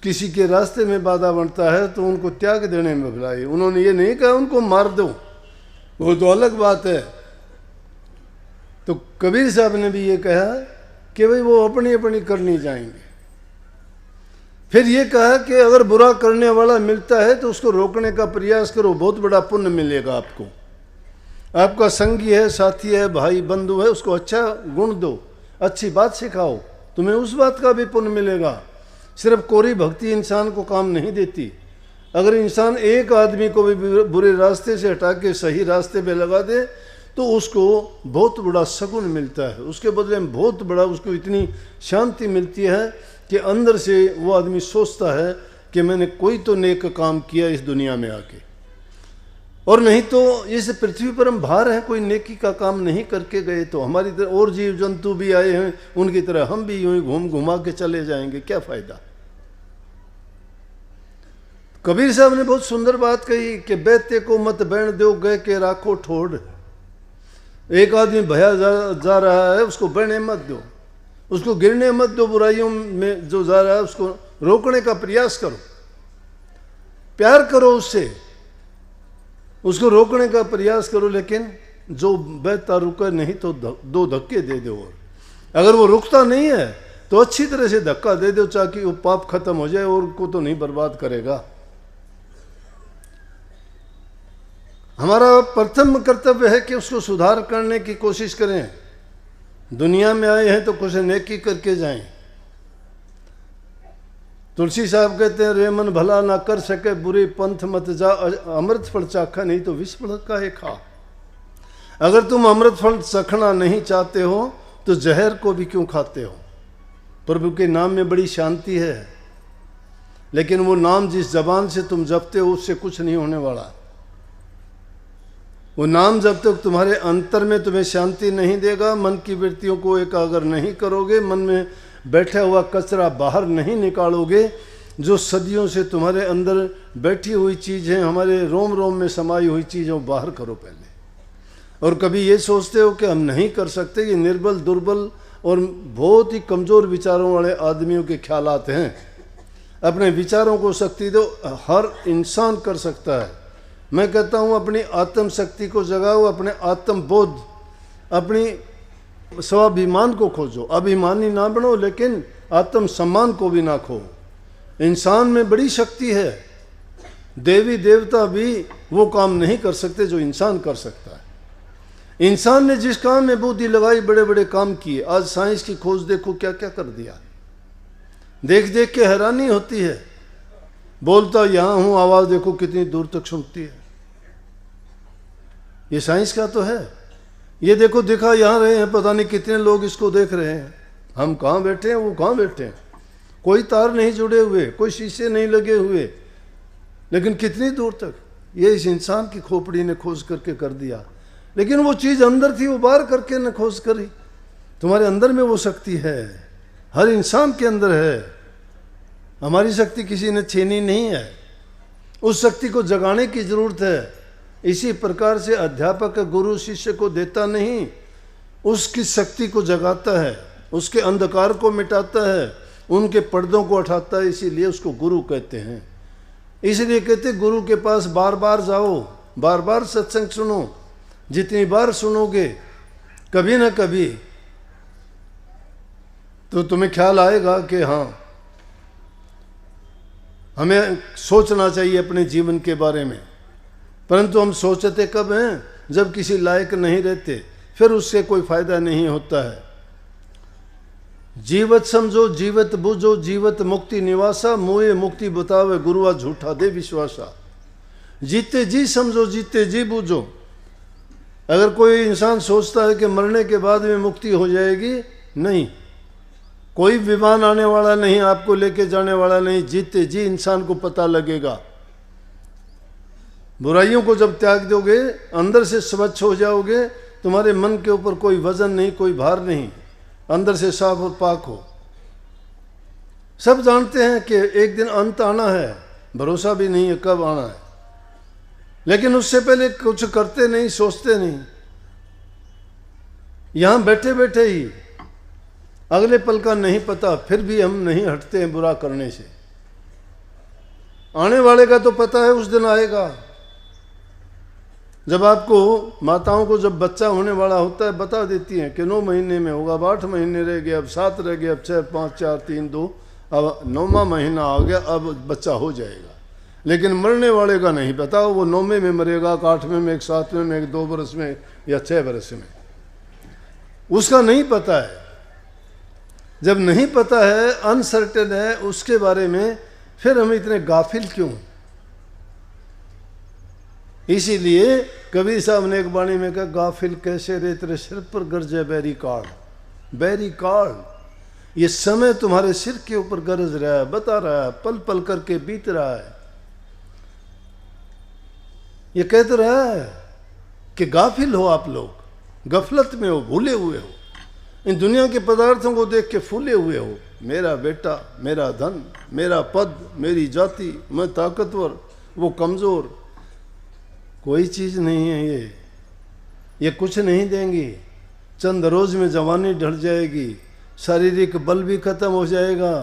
किसी के रास्ते में बाधा बनता है तो उनको त्याग देने में भलाई। उन्होंने ये नहीं कहा उनको मार दो, वो तो अलग बात है। तो कबीर साहब ने भी ये कहा कि भाई वो अपनी अपनी करनी जाएंगे। फिर ये कहा कि अगर बुरा करने वाला मिलता है तो उसको रोकने का प्रयास करो, बहुत बड़ा पुण्य मिलेगा आपको। आपका संगी है, साथी है, भाई बंधु है, उसको अच्छा गुण दो, अच्छी बात सिखाओ, तुम्हें उस बात का भी पुण्य मिलेगा। सिर्फ कोरी भक्ति इंसान को काम नहीं देती। अगर इंसान एक आदमी को भी बुरे रास्ते से हटा के सही रास्ते पे लगा दे तो उसको बहुत बड़ा सगुन मिलता है, उसके बदले में बहुत बड़ा उसको इतनी शांति मिलती है कि अंदर से वो आदमी सोचता है कि मैंने कोई तो नेक काम किया इस दुनिया में आके, और नहीं तो इस पृथ्वी पर हम भार हैं, कोई नेकी का काम नहीं करके गए तो हमारी तरह और जीव जंतु भी आए हैं, उनकी तरह हम भी यूं ही घूम घुमा के चले जाएंगे, क्या फायदा। कबीर साहब ने बहुत सुंदर बात कही कि बेते को मत बैण दो, गए के राखो ठोड़। एक आदमी भया जा रहा है, उसको बहने मत दो, उसको गिरने मत दो, बुराइयों में जो जा रहा है उसको रोकने का प्रयास करो, प्यार करो उससे, उसको रोकने का प्रयास करो। लेकिन जो बहता रुका नहीं तो दो धक्के दे दो, और अगर वो रुकता नहीं है तो अच्छी तरह से धक्का दे दो ताकि वो पाप खत्म हो जाए, और को तो नहीं बर्बाद करेगा। हमारा प्रथम कर्तव्य है कि उसको सुधार करने की कोशिश करें। दुनिया में आए हैं तो कुछ नेकी करके जाएं। तुलसी साहब कहते हैं रे मन भला ना कर सके, बुरी पंथ मत जा, अमृत फल चाखा नहीं तो विष फल का है खा। अगर तुम अमृत फल चखना नहीं चाहते हो तो जहर को भी क्यों खाते हो। प्रभु के नाम में बड़ी शांति है, लेकिन वो नाम जिस जबान से तुम जपते हो उससे कुछ नहीं होने वाला। वो नाम जब तक तुम्हारे अंतर में तुम्हें शांति नहीं देगा, मन की वृत्तियों को एकाग्र नहीं करोगे, मन में बैठा हुआ कचरा बाहर नहीं निकालोगे, जो सदियों से तुम्हारे अंदर बैठी हुई चीज़ है, हमारे रोम रोम में समाई हुई चीज़ों बाहर करो पहले। और कभी ये सोचते हो कि हम नहीं कर सकते, ये निर्बल दुर्बल और बहुत ही कमज़ोर विचारों वाले आदमियों के ख्यालात हैं। अपने विचारों को शक्ति दो, हर इंसान कर सकता है। मैं कहता हूँ अपनी आत्म शक्ति को जगाओ, अपने आत्म बोध, अपनी स्वाभिमान को खोजो। अभिमानी ना बनो लेकिन आत्म सम्मान को भी ना खो। इंसान में बड़ी शक्ति है, देवी देवता भी वो काम नहीं कर सकते जो इंसान कर सकता है। इंसान ने जिस काम में बुद्धि लगाई, बड़े बड़े काम किए। आज साइंस की खोज देखो क्या क्या कर दिया, देख देख के हैरानी होती है। बोलता यहाँ हूँ, आवाज़ देखो कितनी दूर तक सुनती है। ये साइंस का तो है। ये देखो दिखा यहाँ रहे हैं, पता नहीं कितने लोग इसको देख रहे हैं। हम कहाँ बैठे हैं, वो कहाँ बैठे हैं, कोई तार नहीं जुड़े हुए, कोई शीशे नहीं लगे हुए, लेकिन कितनी दूर तक ये इस इंसान की खोपड़ी ने खोज करके कर दिया। लेकिन वो चीज़ अंदर थी, वो बाहर करके न खोज करी। तुम्हारे अंदर में वो शक्ति है, हर इंसान के अंदर है। हमारी शक्ति किसी ने छीनी नहीं है, उस शक्ति को जगाने की जरूरत है। इसी प्रकार से अध्यापक गुरु शिष्य को देता नहीं, उसकी शक्ति को जगाता है, उसके अंधकार को मिटाता है, उनके पर्दों को उठाता है, इसीलिए उसको गुरु कहते हैं। इसलिए कहते गुरु के पास बार बार जाओ, बार बार सत्संग सुनो। जितनी बार सुनोगे कभी ना कभी तो तुम्हें ख्याल आएगा कि हाँ, हमें सोचना चाहिए अपने जीवन के बारे में। परंतु हम सोचते कब हैं, जब किसी लायक नहीं रहते, फिर उससे कोई फायदा नहीं होता है। जीवत समझो जीवत बूझो जीवत मुक्ति निवासा, मोए मुक्ति बतावे गुरुआ झूठा दे विश्वासा। जीते जी समझो जीते जी बूझो। अगर कोई इंसान सोचता है कि मरने के बाद में मुक्ति हो जाएगी, नहीं, कोई विमान आने वाला नहीं, आपको लेके जाने वाला नहीं। जीते जी इंसान को पता लगेगा। बुराइयों को जब त्याग दोगे, अंदर से स्वच्छ हो जाओगे, तुम्हारे मन के ऊपर कोई वजन नहीं, कोई भार नहीं, अंदर से साफ और पाक हो। सब जानते हैं कि एक दिन अंत आना है, भरोसा भी नहीं है कब आना है, लेकिन उससे पहले कुछ करते नहीं, सोचते नहीं। यहां बैठे बैठे ही अगले पल का नहीं पता, फिर भी हम नहीं हटते हैं बुरा करने से। आने वाले का तो पता है, उस दिन आएगा। जब आपको माताओं को जब बच्चा होने वाला होता है, बता देती हैं कि 9 महीने में होगा, अब 8 महीने रह गए, अब 7 रह गए, अब 6, 5, 4, 3, 2, अब 9वां महीना आ गया, अब बच्चा हो जाएगा। लेकिन मरने वाले का नहीं पता, वो 9वें में मरेगा, 8वें में, 7वें में, 2 बरस में या 6 बरस में, उसका नहीं पता है। जब नहीं पता है, अनसर्टेन है उसके बारे में, फिर हम इतने गाफिल क्यों? इसीलिए कबीर साहब ने एक वाणी में कहा, गाफिल कैसे रे तेरे सिर पर गरजे बैरी काल। बैरी काल, ये समय तुम्हारे सिर के ऊपर गरज रहा है, बता रहा है, पल पल करके बीत रहा है। ये कह तो रहा है कि गाफिल हो आप लोग, गफलत में हो, भूले हुए हो, इन दुनिया के पदार्थों को देख के फूले हुए हो। मेरा बेटा, मेरा धन, मेरा पद, मेरी जाति, मैं ताकतवर, वो कमजोर, कोई चीज नहीं है ये कुछ नहीं देंगी। चंद रोज में जवानी ढल जाएगी, शारीरिक बल भी खत्म हो जाएगा,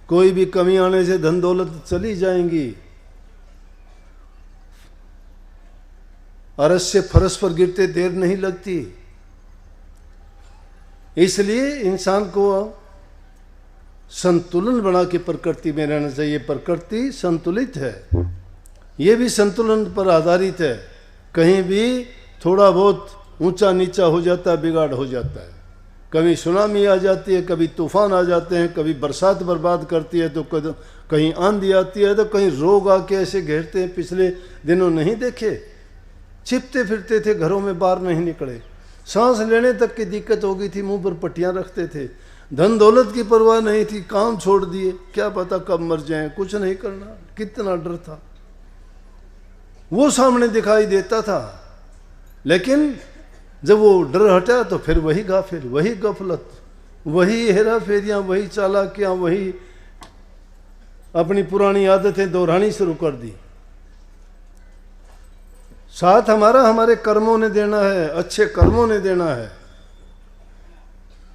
कोई भी कमी आने से धन दौलत चली जाएंगी। अरस से फरस पर गिरते देर नहीं लगती। इसलिए इंसान को संतुलन बना के प्रकृति में रहना चाहिए। प्रकृति संतुलित है, ये भी संतुलन पर आधारित है। कहीं भी थोड़ा बहुत ऊंचा नीचा हो जाता है, बिगाड़ हो जाता है। कभी सुनामी आ जाती है, कभी तूफान आ जाते हैं, कभी बरसात बर्बाद करती है, तो कहीं आंधी आती है, तो कहीं रोग आके ऐसे घेरते हैं। पिछले दिनों नहीं देखे, छिपते फिरते थे, घरों में बाहर नहीं निकले, सांस लेने तक की दिक्कत हो गई थी, मुंह पर पट्टियां रखते थे। धन दौलत की परवाह नहीं थी, काम छोड़ दिए, क्या पता कब मर जाएं, कुछ नहीं करना, कितना डर था। वो सामने दिखाई देता था, लेकिन जब वो डर हटा तो फिर वही गाफिल, वही गफलत, वही हेरा फेरियां, वही चालाकियां, वही अपनी पुरानी आदतें दोहरानी शुरू कर दी। साथ हमारा हमारे कर्मों ने देना है, अच्छे कर्मों ने देना है।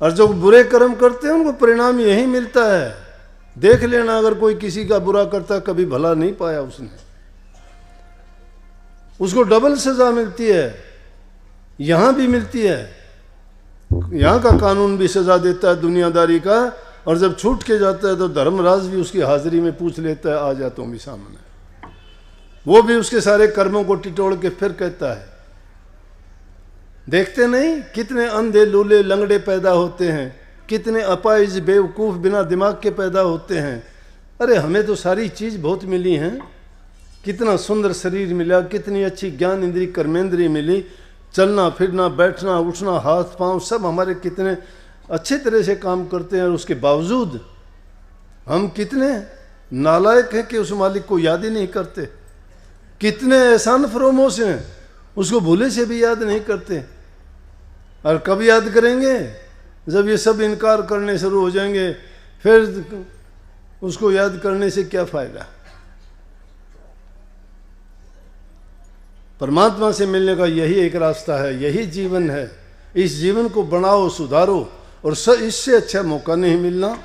और जो बुरे कर्म करते हैं उनको परिणाम यही मिलता है। देख लेना, अगर कोई किसी का बुरा करता, कभी भला नहीं पाया उसने, उसको डबल सजा मिलती है। यहां भी मिलती है, यहां का कानून भी सजा देता है दुनियादारी का, और जब छूट के जाता है तो धर्मराज भी उसकी हाजिरी में पूछ लेता है, आ जा तुम भी सामने। वो भी उसके सारे कर्मों को टिटोड़ के फिर कहता है। देखते नहीं कितने अंधे लूले लंगड़े पैदा होते हैं, कितने अपाहिज बेवकूफ बिना दिमाग के पैदा होते हैं। अरे हमें तो सारी चीज बहुत मिली हैं, कितना सुंदर शरीर मिला, कितनी अच्छी ज्ञान इंद्री कर्मेंद्री मिली, चलना फिरना बैठना उठना हाथ पांव सब हमारे कितने अच्छे तरह से काम करते हैं। और उसके बावजूद हम कितने नालायक हैं कि उस मालिक को याद ही नहीं करते। कितने एहसान फरोमोश हैं, उसको भूले से भी याद नहीं करते। और कब याद करेंगे? जब ये सब इनकार करने शुरू हो जाएंगे, फिर उसको याद करने से क्या फायदा। परमात्मा से मिलने का यही एक रास्ता है, यही जीवन है। इस जीवन को बनाओ, सुधारो, और इससे अच्छा मौका नहीं मिलना।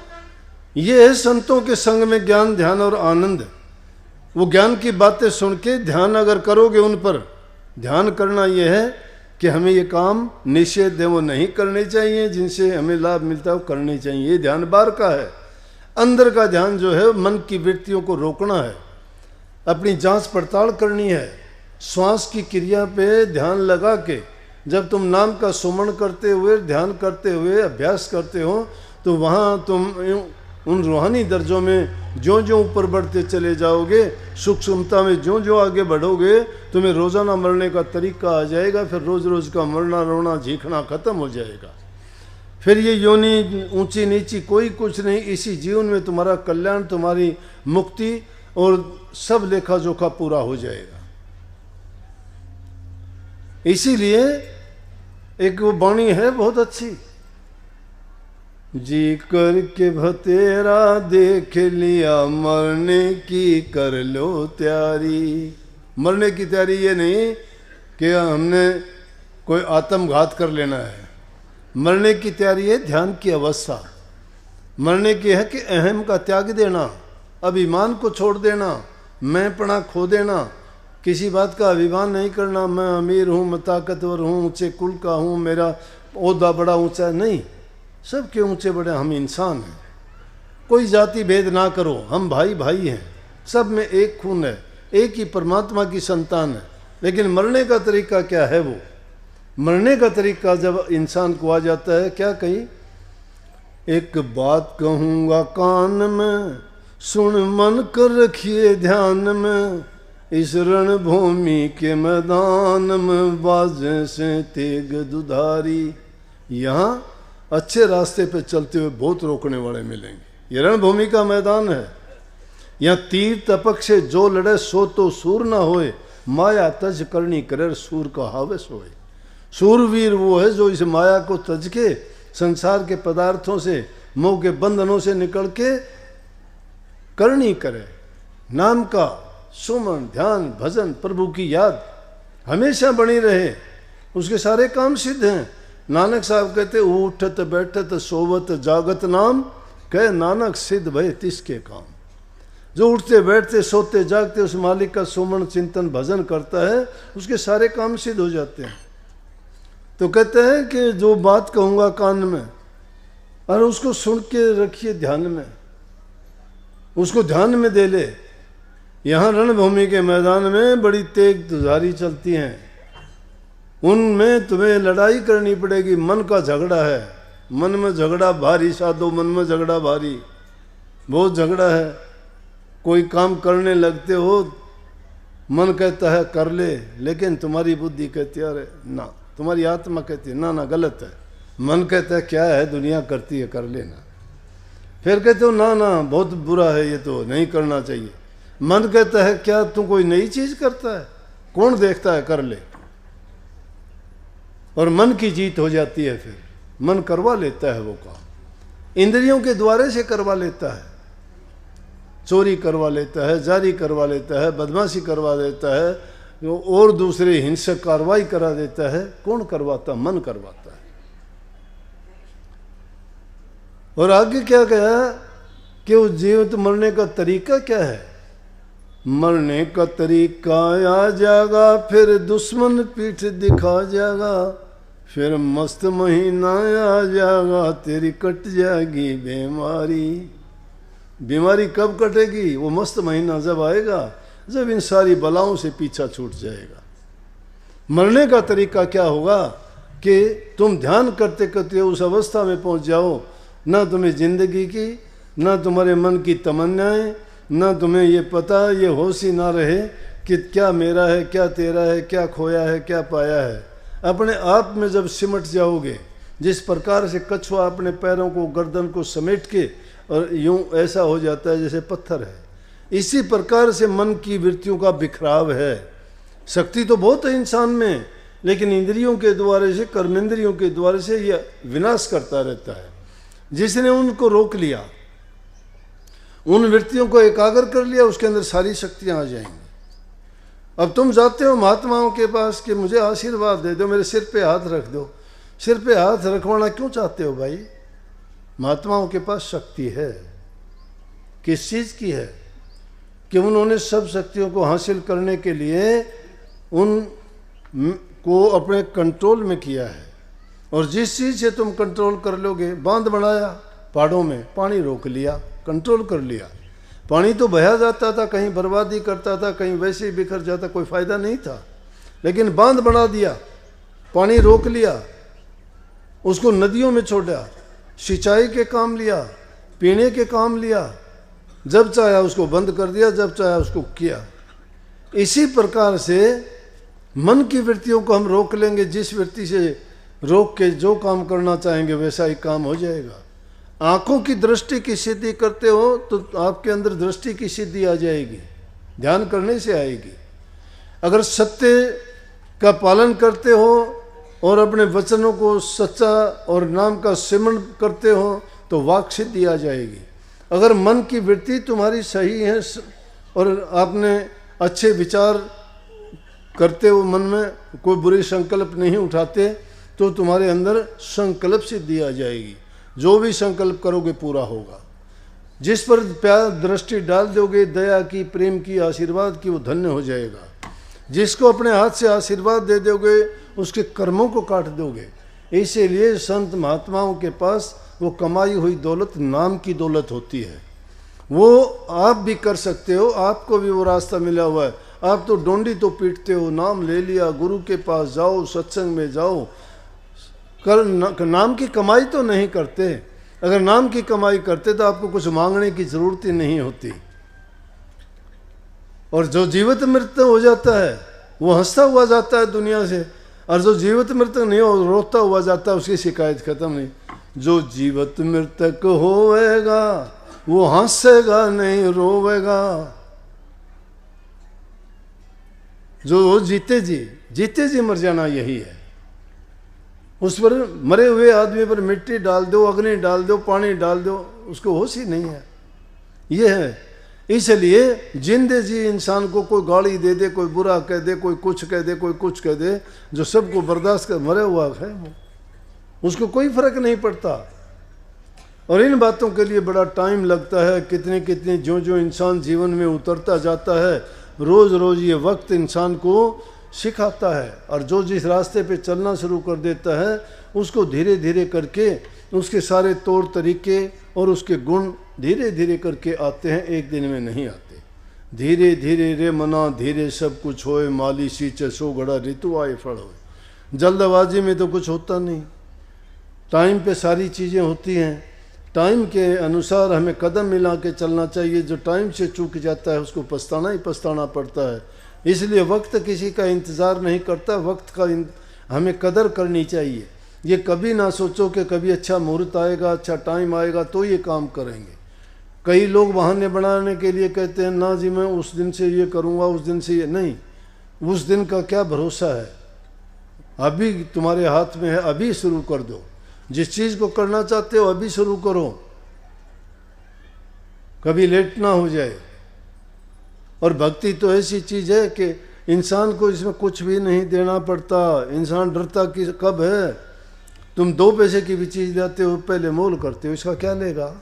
ये है संतों के संग में ज्ञान ध्यान और आनंद। वो ज्ञान की बातें सुन के ध्यान अगर करोगे, उन पर ध्यान करना यह है कि हमें ये काम निषेध है वो नहीं करने चाहिए, जिनसे हमें लाभ मिलता है वो करने चाहिए। ये ध्यान बाहर का है। अंदर का ध्यान जो है मन की वृत्तियों को रोकना है, अपनी जांच पड़ताल करनी है, श्वास की क्रिया पे ध्यान लगा के जब तुम नाम का सुमरण करते हुए, ध्यान करते हुए अभ्यास करते हो, तो वहाँ तुम उन रूहानी दर्जों में जो जो ऊपर बढ़ते चले जाओगे, सूक्ष्मता में जो जो आगे बढ़ोगे, तुम्हें रोज़ाना मरने का तरीका आ जाएगा। फिर रोज़ रोज़ का मरना रोना झींकना खत्म हो जाएगा। फिर ये योनि ऊंची नीची कोई कुछ नहीं, इसी जीवन में तुम्हारा कल्याण, तुम्हारी मुक्ति और सब लेखा जोखा पूरा हो जाएगा। इसीलिए एक वो वाणी है बहुत अच्छी, जी करके भतेरा देख लिया, मरने की कर लो तैयारी। मरने की तैयारी ये नहीं कि हमने कोई आत्मघात कर लेना है। मरने की तैयारी है ध्यान की अवस्था। मरने की है कि अहम का त्याग देना, अभिमान को छोड़ देना, मैंपना खो देना, किसी बात का अभिमान नहीं करना। मैं अमीर हूँ, मैं ताकतवर हूँ, ऊंचे कुल का हूँ, मेरा ओहदा बड़ा ऊंचा नहीं। सबके ऊंचे बड़े हम इंसान हैं। कोई जाति भेद ना करो, हम भाई भाई हैं, सब में एक खून है, एक ही परमात्मा की संतान है। लेकिन मरने का तरीका क्या है? वो मरने का तरीका जब इंसान को आ जाता है, क्या कही, एक बात कहूँगा कान में, सुन मन कर रखिए ध्यान में, इस रणभूमि के मैदान में बाजे से तेग दुधारी। यहाँ अच्छे रास्ते पे चलते हुए बहुत रोकने वाले मिलेंगे। ये रणभूमि का मैदान है। यहाँ तीर तपक से जो लड़े सो तो सूर ना होए, माया तज करनी करे सूर का हावस होए। सूरवीर वो है जो इस माया को तज के, संसार के पदार्थों से, मोह के बंधनों से निकल के करनी करे। नाम का सुमन, ध्यान, भजन, प्रभु की याद हमेशा बनी रहे, उसके सारे काम सिद्ध हैं। नानक साहब कहते उठत बैठत सोवत जागत नाम, कह नानक सिद्ध भय तिसके काम। जो उठते बैठते सोते जागते उस मालिक का सुमन चिंतन भजन करता है, उसके सारे काम सिद्ध हो जाते हैं। तो कहते हैं कि जो बात कहूँगा कान में, और उसको सुन के रखिए ध्यान में, उसको ध्यान में दे ले। यहाँ रणभूमि के मैदान में बड़ी तेग दुधारी चलती हैं, उनमें तुम्हें लड़ाई करनी पड़ेगी। मन का झगड़ा है, मन में झगड़ा भारी, साधो मन में झगड़ा भारी, बहुत झगड़ा है। कोई काम करने लगते हो, मन कहता है कर ले, लेकिन तुम्हारी बुद्धि कहती है अरे ना, तुम्हारी आत्मा कहती है ना ना गलत है। मन कहता है क्या है, दुनिया करती है, कर लेना। फिर कहते हो ना ना बहुत बुरा है, ये तो नहीं करना चाहिए। मन कहता है क्या तू कोई नई चीज करता है, कौन देखता है, कर ले। और मन की जीत हो जाती है। फिर मन करवा लेता है वो काम, इंद्रियों के द्वारे से करवा लेता है। चोरी करवा लेता है, जारी करवा लेता है, बदमाशी करवा देता है, और दूसरे हिंसक कार्रवाई करा देता है। कौन करवाता? मन करवाता है। और आगे क्या कहा कि उस जीवित मरने का तरीका क्या है? मरने का तरीका आ जाएगा, फिर दुश्मन पीठ दिखा जाएगा, फिर मस्त महीना आ जाएगा, तेरी कट जाएगी बीमारी। बीमारी कब कटेगी? वो मस्त महीना जब आएगा, जब इन सारी बलाओं से पीछा छूट जाएगा। मरने का तरीका क्या होगा कि तुम ध्यान करते करते उस अवस्था में पहुंच जाओ, ना तुम्हें जिंदगी की, ना तुम्हारे मन की तमन्नाएं, ना तुम्हें ये पता, ये होश ही ना रहे कि क्या मेरा है, क्या तेरा है, क्या खोया है, क्या पाया है। अपने आप में जब सिमट जाओगे, जिस प्रकार से कछुआ अपने पैरों को, गर्दन को समेट के और यूं ऐसा हो जाता है जैसे पत्थर है, इसी प्रकार से मन की वृत्तियों का बिखराव है। शक्ति तो बहुत है इंसान में, लेकिन इंद्रियों के द्वारे से, कर्मेंद्रियों के द्वारे से यह विनाश करता रहता है। जिसने उनको रोक लिया, उन वृत्तियों को एकाग्र कर लिया, उसके अंदर सारी शक्तियां आ जाएंगी। अब तुम जाते हो महात्माओं के पास कि मुझे आशीर्वाद दे दो, मेरे सिर पे हाथ रख दो। सिर पे हाथ रखवाना क्यों चाहते हो भाई? महात्माओं के पास शक्ति है। किस चीज़ की है? कि उन्होंने सब शक्तियों को हासिल करने के लिए उनको अपने कंट्रोल में किया है। और जिस चीज़ से तुम कंट्रोल कर लोगे, बांध बनाया पहाड़ों में, पानी रोक लिया, कंट्रोल कर लिया। पानी तो बहा जाता था, कहीं बर्बादी करता था, कहीं वैसे ही बिखर जाता, कोई फ़ायदा नहीं था। लेकिन बांध बना दिया, पानी रोक लिया, उसको नदियों में छोड़ा, सिंचाई के काम लिया, पीने के काम लिया, जब चाहा उसको बंद कर दिया, जब चाहा उसको किया। इसी प्रकार से मन की वृत्तियों को हम रोक लेंगे, जिस वृत्ति से रोक के जो काम करना चाहेंगे वैसा ही काम हो जाएगा। आंखों की दृष्टि की सिद्धि करते हो तो आपके अंदर दृष्टि की सिद्धि आ जाएगी, ध्यान करने से आएगी। अगर सत्य का पालन करते हो और अपने वचनों को सच्चा और नाम का सिमरण करते हो तो वाक सिद्धि आ जाएगी। अगर मन की वृत्ति तुम्हारी सही है और आपने अच्छे विचार करते हो, मन में कोई बुरे संकल्प नहीं उठाते, तो तुम्हारे अंदर संकल्प सिद्धि आ जाएगी। जो भी संकल्प करोगे पूरा होगा। जिस पर प्यार दृष्टि डाल दोगे, दया की, प्रेम की, आशीर्वाद की, वो धन्य हो जाएगा। जिसको अपने हाथ से आशीर्वाद दे दोगे उसके कर्मों को काट दोगे। इसीलिए संत महात्माओं के पास वो कमाई हुई दौलत नाम की दौलत होती है। वो आप भी कर सकते हो, आपको भी वो रास्ता मिला हुआ है। आप तो डोंडी तो पीटते हो, नाम ले लिया, गुरु के पास जाओ, सत्संग में जाओ, नाम की कमाई तो नहीं करते। अगर नाम की कमाई करते तो आपको कुछ मांगने की जरूरत ही नहीं होती। और जो जीवित मृत हो जाता है वो हंसता हुआ जाता है दुनिया से, और जो जीवित मृतक नहीं हो रोता हुआ जाता है, उसकी शिकायत खत्म नहीं। जो जीवित मृतक होवेगा वो हंसेगा नहीं रोवेगा। जो जीते जी मर जाना यही है। उस पर मरे हुए आदमी पर मिट्टी डाल दो, अग्नि डाल दो, पानी डाल दो, उसको होश ही नहीं है। ये है। इसलिए जिंदे जी इंसान को कोई गाली दे दे, कोई बुरा कह दे, कोई कुछ कह दे, कोई कुछ कह दे, जो सबको बर्दाश्त कर मरे हुआ है वो, उसको कोई फर्क नहीं पड़ता। और इन बातों के लिए बड़ा टाइम लगता है। कितने कितने जो इंसान जीवन में उतरता जाता है, रोज़ रोज़ ये वक्त इंसान को सिखाता है। और जो जिस रास्ते पे चलना शुरू कर देता है उसको धीरे धीरे करके उसके सारे तौर तरीके और उसके गुण धीरे धीरे करके आते हैं, एक दिन में नहीं आते। धीरे धीरे रे मना धीरे सब कुछ होए, माली सींचे सो घड़ा ऋतु आए फल होए। जल्दबाजी में तो कुछ होता नहीं, टाइम पे सारी चीज़ें होती हैं। टाइम के अनुसार हमें कदम मिला के चलना चाहिए। जो टाइम से चूक जाता है उसको पछताना ही पछताना पड़ता है। इसलिए वक्त किसी का इंतज़ार नहीं करता, वक्त का हमें कदर करनी चाहिए। ये कभी ना सोचो कि कभी अच्छा मुहूर्त आएगा, अच्छा टाइम आएगा तो ये काम करेंगे। कई लोग बहाने बनाने के लिए कहते हैं ना जी मैं उस दिन से ये करूँगा, उस दिन से ये नहीं। उस दिन का क्या भरोसा है? अभी तुम्हारे हाथ में है, अभी शुरू कर दो। जिस चीज़ को करना चाहते हो अभी शुरू करो, कभी लेट ना हो जाए। और भक्ति तो ऐसी चीज़ है कि इंसान को इसमें कुछ भी नहीं देना पड़ता। इंसान डरता कि कब है। तुम 2 पैसे की भी चीज़ लाते हो, पहले मोल करते हो, इसका क्या लेगा,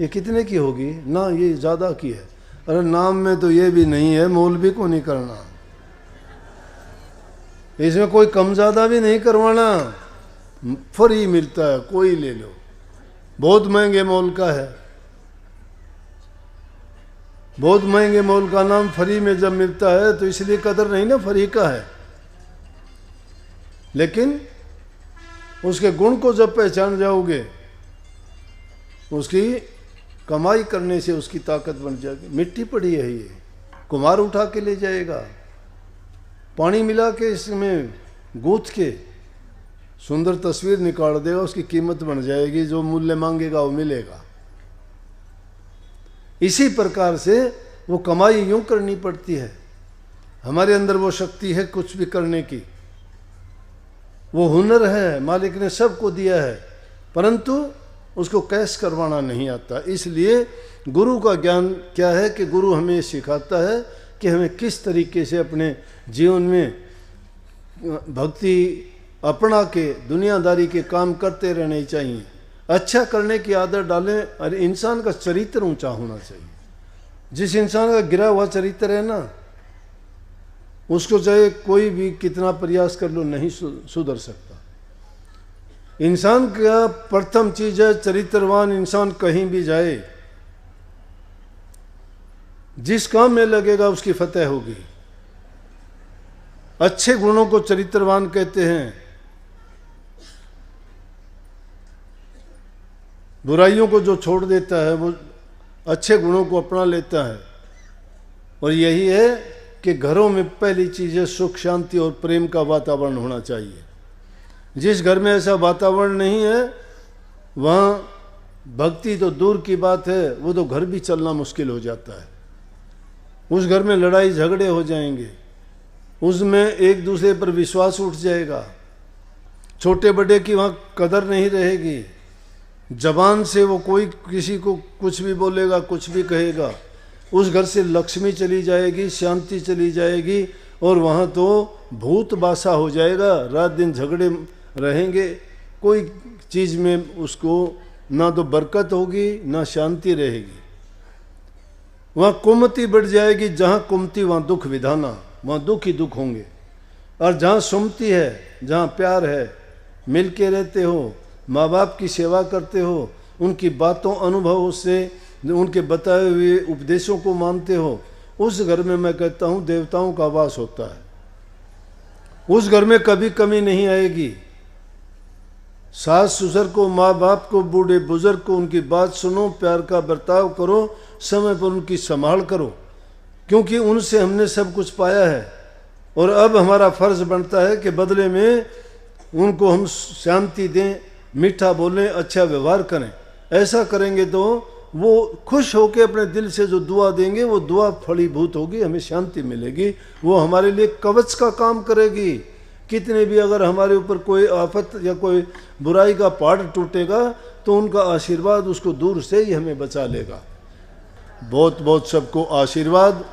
ये कितने की होगी ना, ये ज़्यादा की है। अरे नाम में तो ये भी नहीं है, मोल भी को नहीं करना, इसमें कोई कम ज़्यादा भी नहीं करवाना, फ्री मिलता है, कोई ले लो। बहुत महंगे मोल का है, बहुत महंगे मोल का नाम फ्री में जब मिलता है तो इसलिए कदर नहीं ना फ्री का है। लेकिन उसके गुण को जब पहचान जाओगे, उसकी कमाई करने से उसकी ताकत बन जाएगी। मिट्टी पड़ी है ये, कुम्हार उठा के ले जाएगा, पानी मिला के इसमें गूंथ के सुंदर तस्वीर निकाल देगा, उसकी कीमत बन जाएगी। जो मूल्य मांगेगा वो मिलेगा। इसी प्रकार से वो कमाई यूं करनी पड़ती है। हमारे अंदर वो शक्ति है कुछ भी करने की, वो हुनर है, मालिक ने सबको दिया है, परंतु उसको कैश करवाना नहीं आता। इसलिए गुरु का ज्ञान क्या है कि गुरु हमें सिखाता है कि हमें किस तरीके से अपने जीवन में भक्ति अपना के दुनियादारी के काम करते रहने चाहिए। अच्छा करने की आदत डालें और इंसान का चरित्र ऊंचा होना चाहिए। जिस इंसान का गिरा हुआ चरित्र है ना, उसको चाहे कोई भी कितना प्रयास कर लो नहीं सुधर सकता। इंसान का प्रथम चीज है चरित्रवान इंसान कहीं भी जाए, जिस काम में लगेगा उसकी फतेह होगी। अच्छे गुणों को चरित्रवान कहते हैं। बुराइयों को जो छोड़ देता है वो अच्छे गुणों को अपना लेता है। और यही है कि घरों में पहली चीज़ है सुख शांति और प्रेम का वातावरण होना चाहिए। जिस घर में ऐसा वातावरण नहीं है वहाँ भक्ति तो दूर की बात है, वो तो घर भी चलना मुश्किल हो जाता है। उस घर में लड़ाई झगड़े हो जाएंगे, उसमें एक दूसरे पर विश्वास उठ जाएगा, छोटे बड़े की वहाँ कदर नहीं रहेगी, जबान से वो कोई किसी को कुछ भी बोलेगा, कुछ भी कहेगा। उस घर से लक्ष्मी चली जाएगी, शांति चली जाएगी, और वहाँ तो भूत बासा हो जाएगा, रात दिन झगड़े रहेंगे, कोई चीज़ में उसको ना तो बरकत होगी ना शांति रहेगी। वहाँ कुमति बढ़ जाएगी, जहाँ कुमति वहाँ दुख विधाना, वहाँ दुख ही दुख होंगे। और जहाँ सुमति है, जहाँ प्यार है, मिल के रहते हो, माँ बाप की सेवा करते हो, उनकी बातों अनुभवों से उनके बताए हुए उपदेशों को मानते हो, उस घर में मैं कहता हूँ देवताओं का वास होता है। उस घर में कभी कमी नहीं आएगी। सास ससुर को, माँ बाप को, बूढ़े बुजुर्ग को उनकी बात सुनो, प्यार का बर्ताव करो, समय पर उनकी संभाल करो, क्योंकि उनसे हमने सब कुछ पाया है। और अब हमारा फर्ज बनता है कि बदले में उनको हम शांति दें, मीठा बोलें, अच्छा व्यवहार करें। ऐसा करेंगे तो वो खुश होकर अपने दिल से जो दुआ देंगे वो दुआ फलीभूत होगी, हमें शांति मिलेगी, वो हमारे लिए कवच का काम करेगी। कितने भी अगर हमारे ऊपर कोई आफत या कोई बुराई का पहाड़ टूटेगा तो उनका आशीर्वाद उसको दूर से ही हमें बचा लेगा। बहुत बहुत सबको आशीर्वाद।